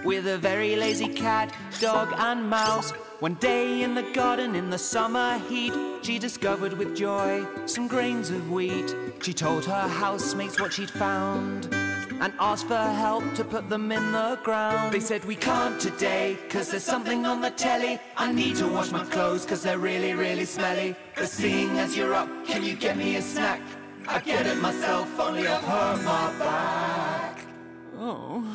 with a very lazy cat, dog and mouse. One day in the garden in the summer heat, she discovered with joy some grains of wheat. She told her housemates what she'd found and asked for help to put them in the ground. They said, we can't today, cause there's something on the telly. I need to wash my clothes, cause they're really, really smelly. But seeing as you're up, can you get me a snack? I get it myself, only I've hurt my back. Oh.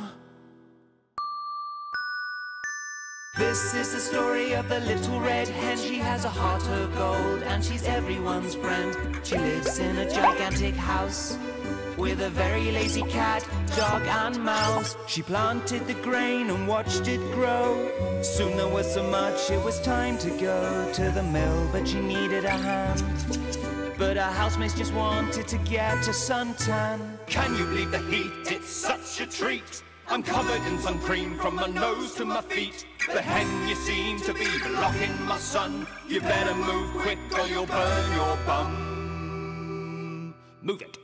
This is the story of the Little Red Hen. She has a heart of gold and she's everyone's friend. She lives in a gigantic house with a very lazy cat, dog and mouse. She planted the grain and watched it grow. Soon there was so much, it was time to go to the mill, but she needed a hand. But her housemates just wanted to get a suntan. Can you believe the heat? It's such a treat. I'm covered in sun cream from my nose to my feet. The hen, you seem to be blocking my sun. You better move quick or you'll burn your bum. Move it.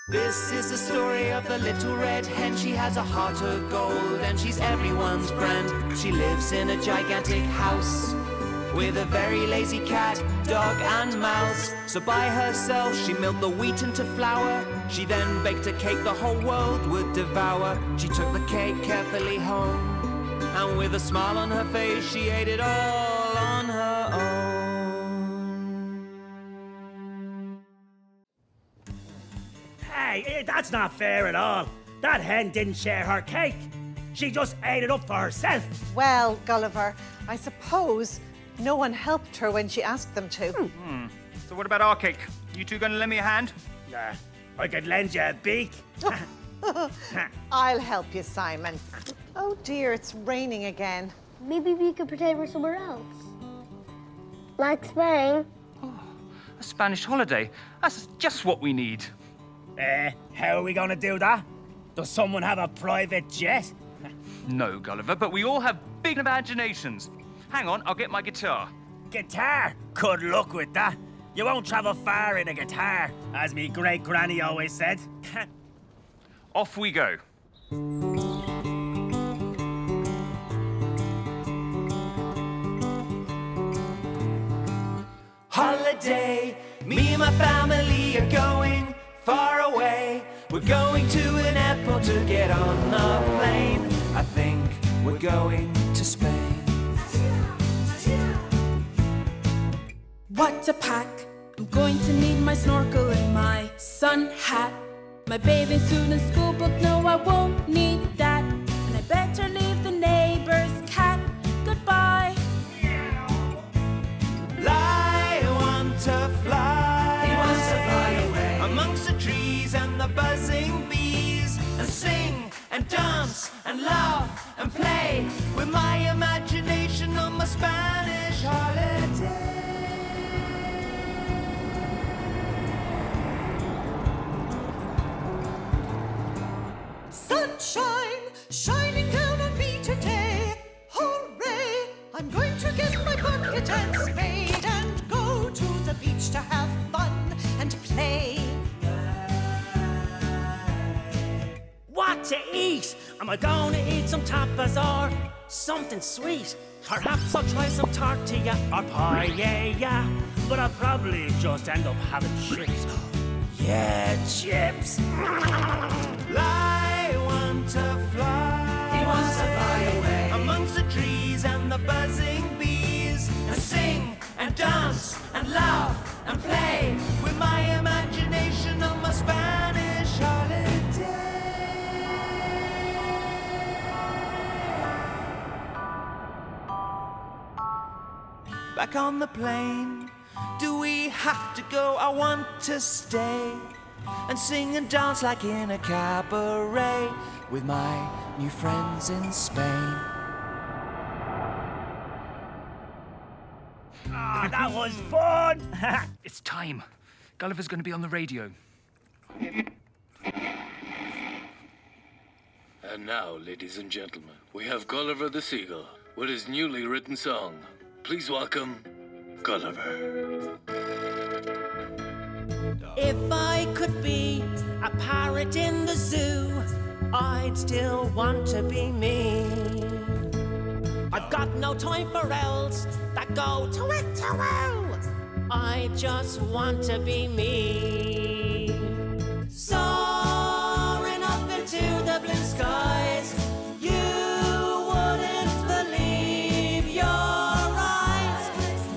This is the story of the Little Red Hen. She has a heart of gold and she's everyone's friend. She lives in a gigantic house with a very lazy cat, dog and mouse. So by herself she milled the wheat into flour. She then baked a cake the whole world would devour. She took the cake carefully home, and with a smile on her face she ate it all on her own. Hey, that's not fair at all. That hen didn't share her cake. She just ate it up for herself. Well, Gulliver, I suppose no one helped her when she asked them to. So what about our cake? You two gonna lend me a hand? Nah, I could lend you a beak. I'll help you, Simon. Oh dear, it's raining again. Maybe we could pretend we're somewhere else. Like Spain. A Spanish holiday. That's just what we need. How are we gonna do that? Does someone have a private jet? No, Gulliver, but we all have big imaginations. Hang on, I'll get my guitar. Guitar? Good luck with that. You won't travel far in a guitar, as me great-granny always said. Off we go. Holiday, me and my family are going far away. We're going to an airport to get on a plane. I think we're going to Spain. What to pack? I'm going to need my snorkel and my sun hat. My bathing suit and school book, no, I won't need that. And I better leave the neighbor's cat. Goodbye. I want to fly. He wants to fly away amongst the trees and the buzzing bees, and sing and dance and laugh and play with my imagination on my Spanish holiday. Sunshine shining down on me today. Hooray! I'm going to get my bucket and spade and go to the beach to have fun and play. What to eat? Am I going to eat some tapas or something sweet? Perhaps I'll try some tortilla or paella, but I'll probably just end up having chips. Yeah, chips. I want to fly. He wants to fly away amongst the trees and the buzzing bees, and sing and dance and laugh and play with my imagination on my Spanish holiday. Back on the plane, do we have to go? I want to stay and sing and dance like in a cabaret with my new friends in Spain. Ah, that was fun! It's time. Gulliver's going to be on the radio. And now, ladies and gentlemen, we have Gulliver the Seagull with his newly written song. Please welcome Gulliver. If I could be a parrot in the zoo, I'd still want to be me. I've got no time for elves that go to it to woo. I just want to be me. Soaring up into the blue skies, you wouldn't believe your eyes.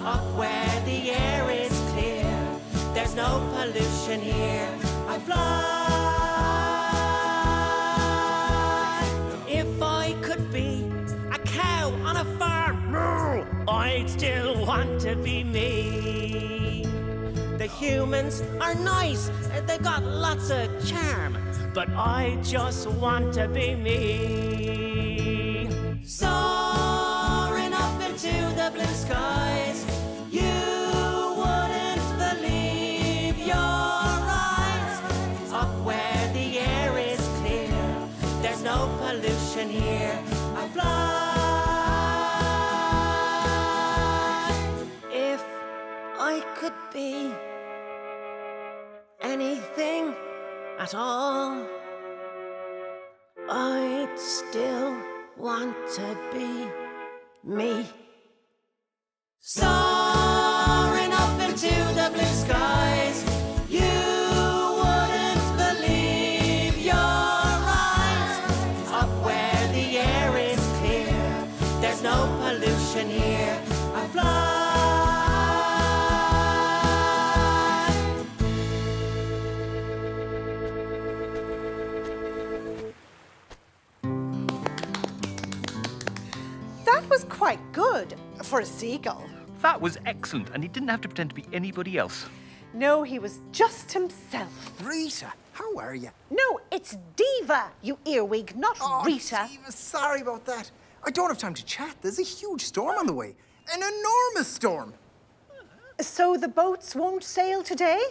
Up where the air is clear, there's no pollution here. I fly. If I could be a cow on a farm, moo, I'd still want to be me. The humans are nice, they've got lots of charm, but I just want to be me. Soaring up into the blue skies, you wouldn't believe your eyes. Up where the air is clear, there's no pollution here. I fly. If I could be anything at all, I'd still want to be me. Soaring up into the blue skies, you wouldn't believe your eyes. Up where the air is clear, there's no pollution here. I fly. That was quite good for a seagull. That was excellent, and he didn't have to pretend to be anybody else. No, he was just himself. Rita, How are you? No, it's Diva, you earwig, not Rita. Diva, sorry about that. I don't have time to chat. There's a huge storm on the way. An enormous storm. So the boats won't sail today?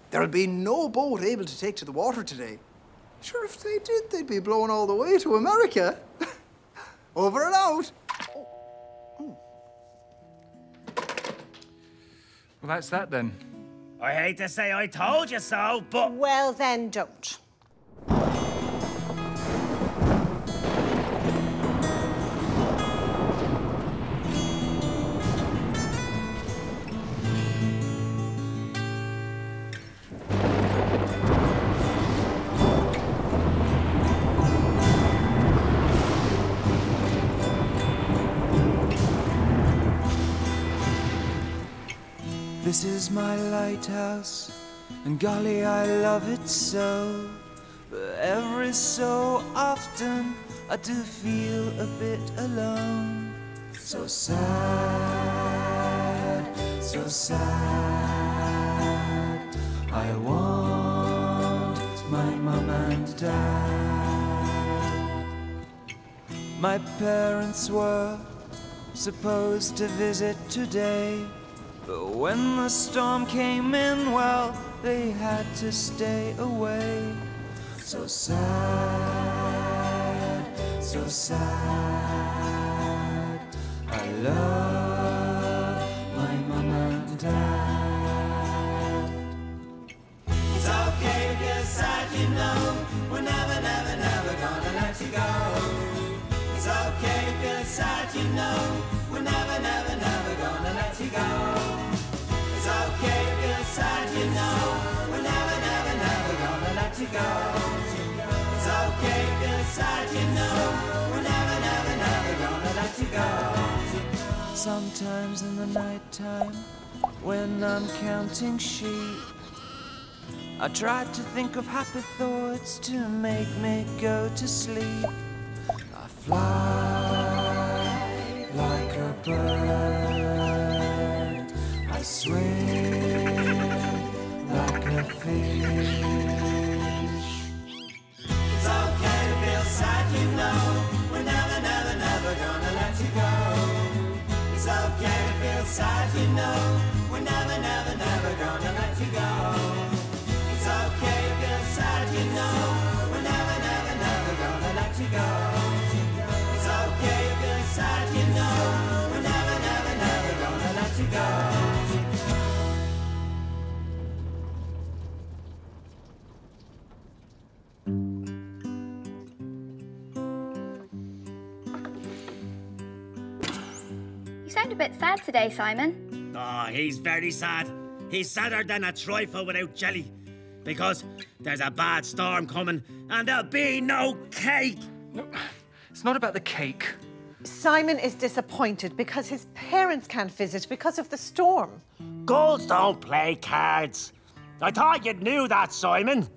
There'll be no boat able to take to the water today. Sure, if they did, they'd be blown all the way to America. Over and out. Well, that's that then. I hate to say I told you so, but... Well, then don't. This is my lighthouse, and golly, I love it so. But every so often, I do feel a bit alone. So sad, so sad. I want my mum and dad. My parents were supposed to visit today, but when the storm came in, well, they had to stay away. So sad, so sad. I love my mum and dad. It's okay if you're sad, you know. We're never, never, never gonna let you go. It's okay if you're sad, you know. We're never, never, never gonna let you go. It's okay if you're sad, you know. We're never, never, never gonna let you go. It's okay if you're sad, you know. We're never, never, never gonna let you go. Sometimes in the nighttime, when I'm counting sheep, I try to think of happy thoughts to make me go to sleep. I fly like a bird, I swim like a fish. It's okay to feel sad, you know. We're never, never, never gonna let you go. It's okay to feel sad, you know. We're never, never, never gonna let you go. It's okay to feel sad, you know. We're never, never, never gonna let you go. It's okay to feel sad, you know. We're never, never, never gonna let you go. You sound a bit sad today, Simon. Oh, he's very sad. He's sadder than a trifle without jelly. Because there's a bad storm coming and there'll be no cake. No, it's not about the cake. Simon is disappointed because his parents can't visit because of the storm. Gulls don't play cards. I thought you knew that, Simon.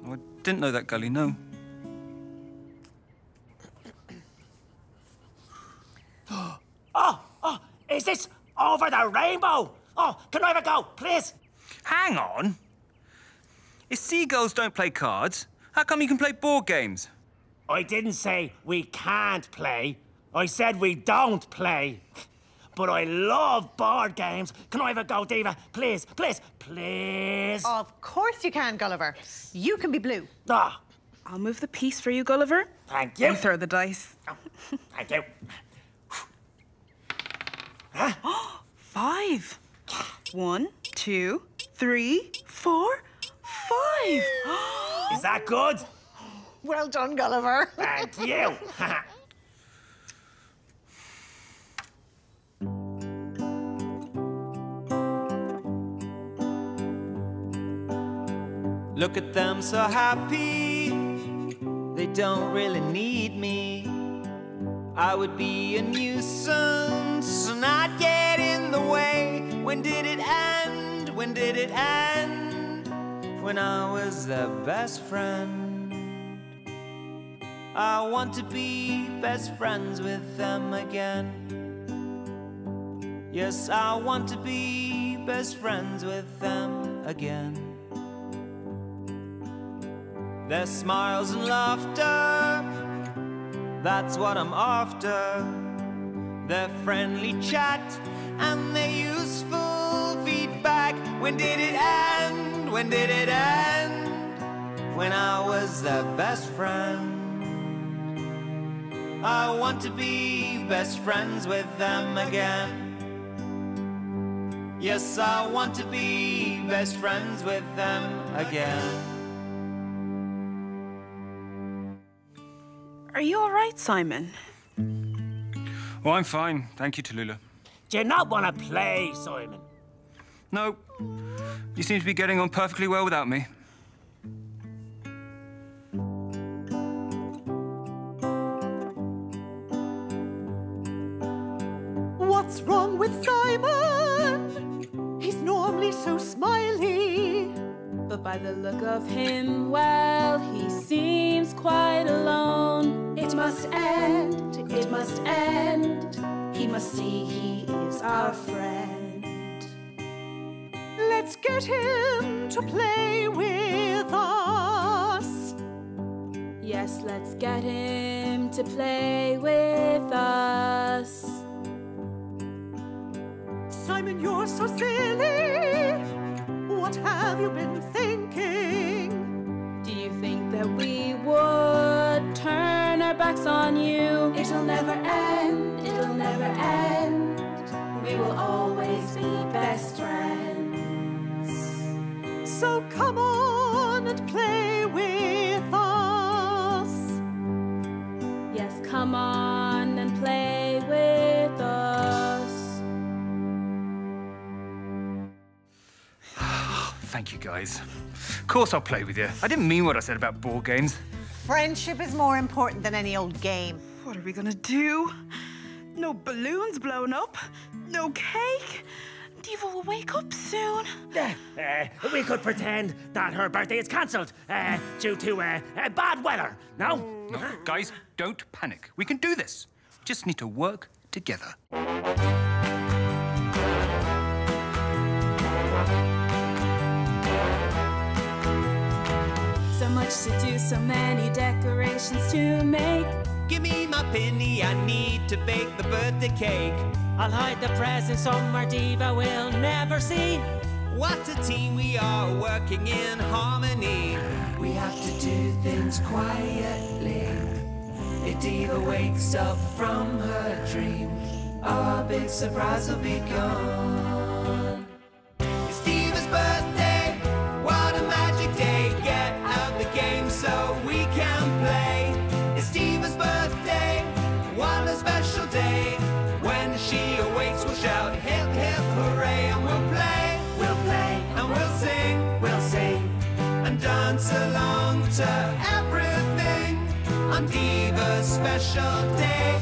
Oh, I didn't know that, Gully, no. Oh, is this over the rainbow? Oh, can I have a go, please? Hang on. If seagulls don't play cards, how come you can play board games? I didn't say we can't play. I said we don't play. But I love board games. Can I have a go, Diva? Please, please, please. Of course you can, Gulliver. You can be blue. Ah. I'll move the piece for you, Gulliver. Thank you. You throw the dice. Thank you. Huh? 5. 1, 2, 3, 4, 5. Is that good? Well done, Gulliver. Thank you. Look at them so happy, they don't really need me. I would be a nuisance and I'd get in the way. When did it end? When did it end? When I was their best friend. I want to be best friends with them again. Yes, I want to be best friends with them again. Their smiles and laughter, that's what I'm after. Their friendly chat and their useful feedback. When did it end? When did it end? When I was their best friend. I want to be best friends with them again. Yes, I want to be best friends with them again. Are you all right, Simon? Oh, I'm fine. Thank you, Tallulah. Do you not want to play, Simon? No. You seem to be getting on perfectly well without me. What's wrong with Simon? He's normally so smiley. But by the look of him, well, he seems quite alone. It must end, it must end. He must see he is our friend. Let's get him to play with us. Yes, let's get him to play with us. Simon, you're so silly. What have you been thinking? Do you think that we would turn our backs on you? It'll never end, it'll never end. We will always be best friends. So come on and play with us. Yes, come on and play with us. Thank you, guys. Of course I'll play with you. I didn't mean what I said about board games. Friendship is more important than any old game. What are we gonna do? No balloons blown up, no cake. Diva will wake up soon. We could pretend that her birthday is cancelled due to bad weather. No? No, guys, don't panic. We can do this. We just need to work together. So much to do, so many decorations to make. Give me my penny, I need to bake the birthday cake. I'll hide the presents somewhere Diva will never see. What a team we are, working in harmony. We have to do things quietly. If Diva wakes up from her dream, our big surprise will be gone. It's Diva's birthday, what a magic day. Get out the game so we can play. It's Diva's birthday, what a special day. When she awakes we'll shout hip hip hooray. And we'll play and we'll sing and dance along to everything on Diva's special day.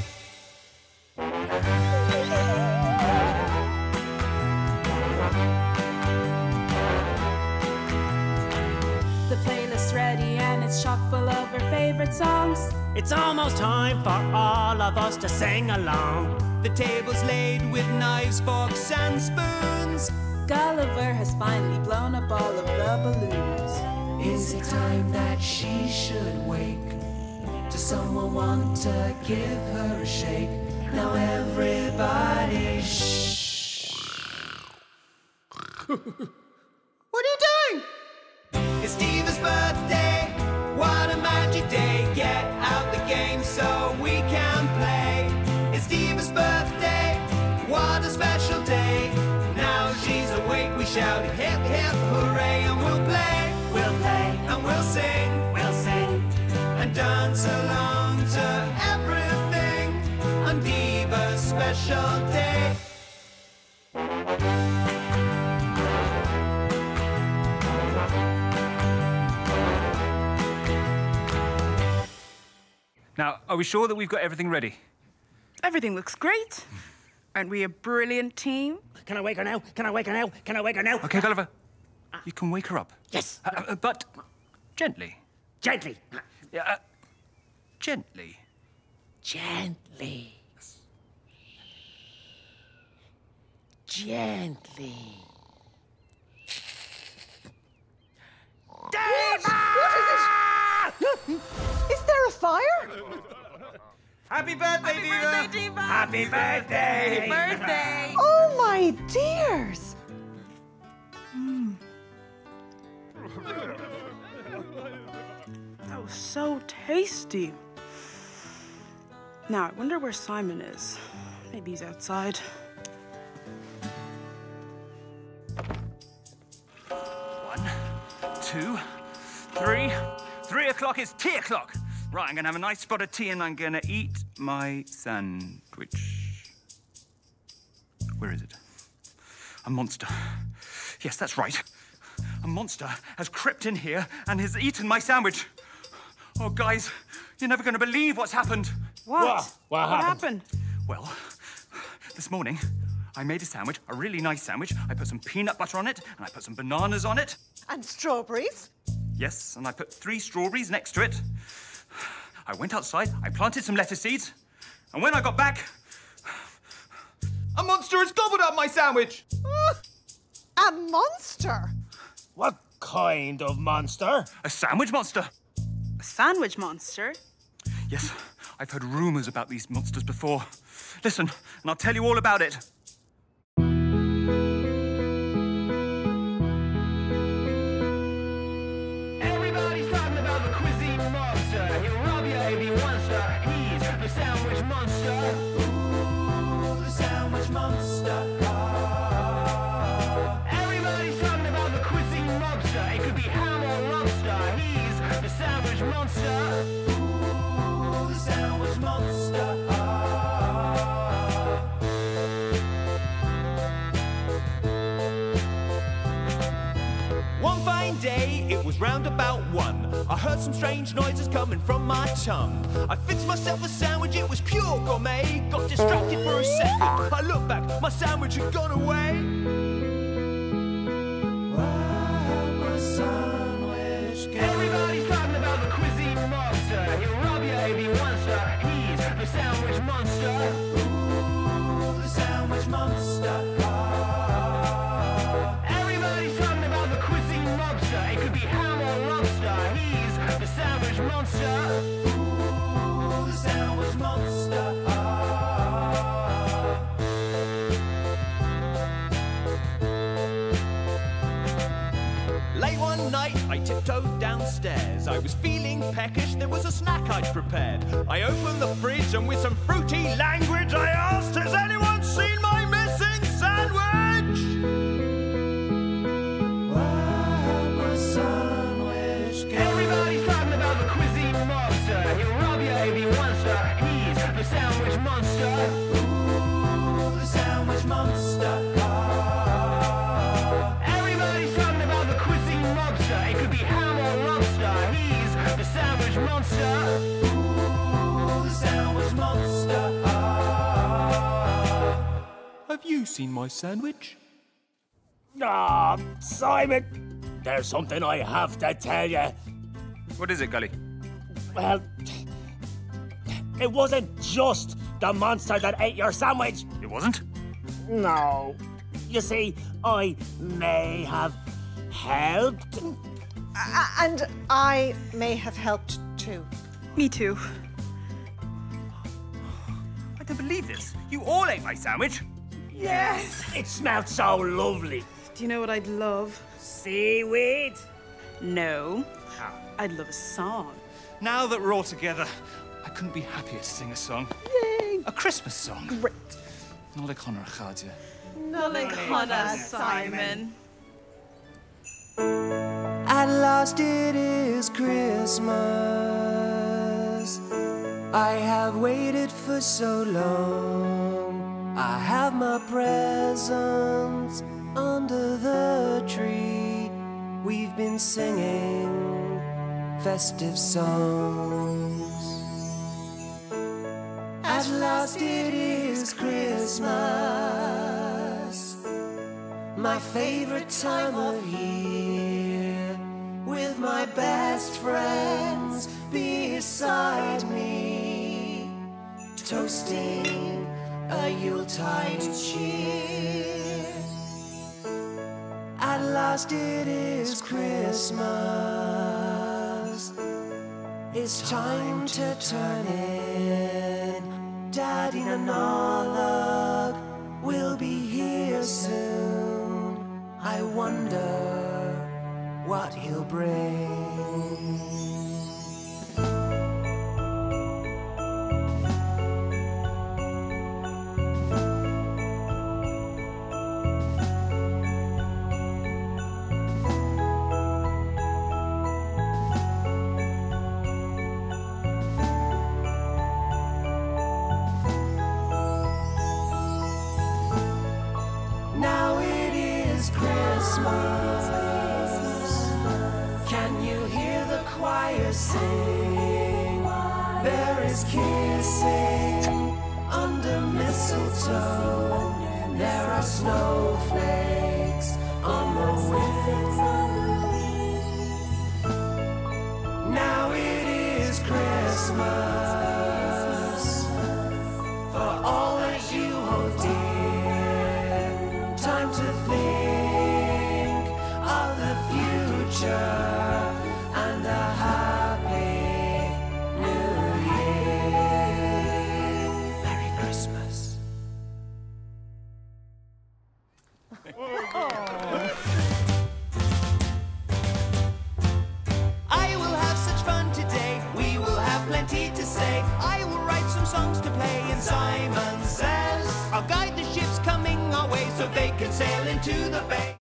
The playlist ready and it's chock full of her favorite songs. It's almost time for all of us to sing along. The table's laid with knives, forks and spoons. Gulliver has finally blown up all of the balloons. Is it time that she should wake? Does someone want to give her a shake? Now everybody shh. What are you doing? It's Diva's birthday, what a magic day. Get out the game so we can play. It's Diva's birthday, what a special day. Now she's awake, we shout hip hip hooray. And we'll play and we'll sing and dance along to everything on Diva's special day. Now, are we sure that we've got everything ready? Everything looks great. Aren't we a brilliant team? Can I wake her now? Can I wake her now? Can I wake her now? Okay, Gulliver. You can wake her up. Yes. But gently. Gently. Gently. Gently. Gently. Diva! What is it? Is there a fire? Happy birthday, Diva! Happy birthday! Birthday! Oh, my dears! That was so tasty. Now, I wonder where Simon is. Maybe he's outside. One, 2, 3. 3 o'clock is tea o'clock. Right, I'm gonna have a nice spot of tea and I'm gonna eat my sandwich. Where is it? A monster. Yes, that's right. A monster has crept in here and has eaten my sandwich. Oh, guys, you're never gonna believe what's happened. What? What happened? Well, this morning, I made a sandwich, a really nice sandwich. I put some peanut butter on it, and I put some bananas on it. And strawberries? Yes, and I put 3 strawberries next to it. I went outside, I planted some lettuce seeds, and when I got back, a monster has gobbled up my sandwich! A monster? What kind of monster? A sandwich monster. A sandwich monster? Yes, I've heard rumours about these monsters before. Listen, and I'll tell you all about it. Everybody's talking about the cuisine monster. He'll rob you if he wants to. He's the sandwich monster. Ooh, the sandwich monster. Everybody's talking about the cuisine monster. It could be ham or lobster. He's the sandwich monster. Ooh, the sandwich monster. One fine day, it was round about 1. I heard some strange noises coming from my tongue. I fixed myself a sandwich, it was pure gourmet. Got distracted for a second. I looked back, my sandwich had gone away. My sandwich. Everybody's talking about the cuisine monster. He'll rob you if he wants to. He's the sandwich monster. Ooh, the sandwich monster. Everybody's talking about the cuisine monster. It could be ham or lobster. He's the sandwich monster. Ooh, the sandwich monster. Late one night, I tiptoed downstairs. I was feeling peckish, there was a snack I'd prepared. I opened the fridge and with some fruity language I asked, has anyone seen my missing sandwich? My sandwich. Everybody's talking about the cuisine monster. He'll rob you if he wants to. He's the sandwich monster. Ooh, the sandwich monster. Everybody's talking about the cuisine monster. It could be ham or lobster. He's the sandwich monster. Ooh, the sandwich monster. Have you seen my sandwich? Ah, Simon, there's something I have to tell you. What is it, Gully? Well, it wasn't just the monster that ate your sandwich. It wasn't? No. You see, I may have helped. And I may have helped too. Me too. I don't believe this. You all ate my sandwich. Yes! It smelled so lovely. Do you know what I'd love? Seaweed? No. I'd love a song. Now that we're all together, I couldn't be happier to sing a song. Yay! A Christmas song. Great. Nolig Honor Chadia. Nolig Honor, Simon. At last it is Christmas. I have waited for so long. I have my presents under the tree. We've been singing festive songs. At last it is Christmas, my favorite time of year, with my best friends beside me, toasting a Yuletide cheer. At last it is Christmas. It's time to turn in. Daddy Nanolog will be here soon. I wonder what he'll bring. Now it is Christmas. Can you hear the choir sing? There is kissing under mistletoe. There are snowflakes on the wind. Now it is Christmas for all that you hold dear. Time to think of the future and a happy new year. Merry Christmas. I will have such fun today. We will have plenty to say. I will write some songs to play, and Simon says I'll guide the ships coming our way so they can sail into the bay.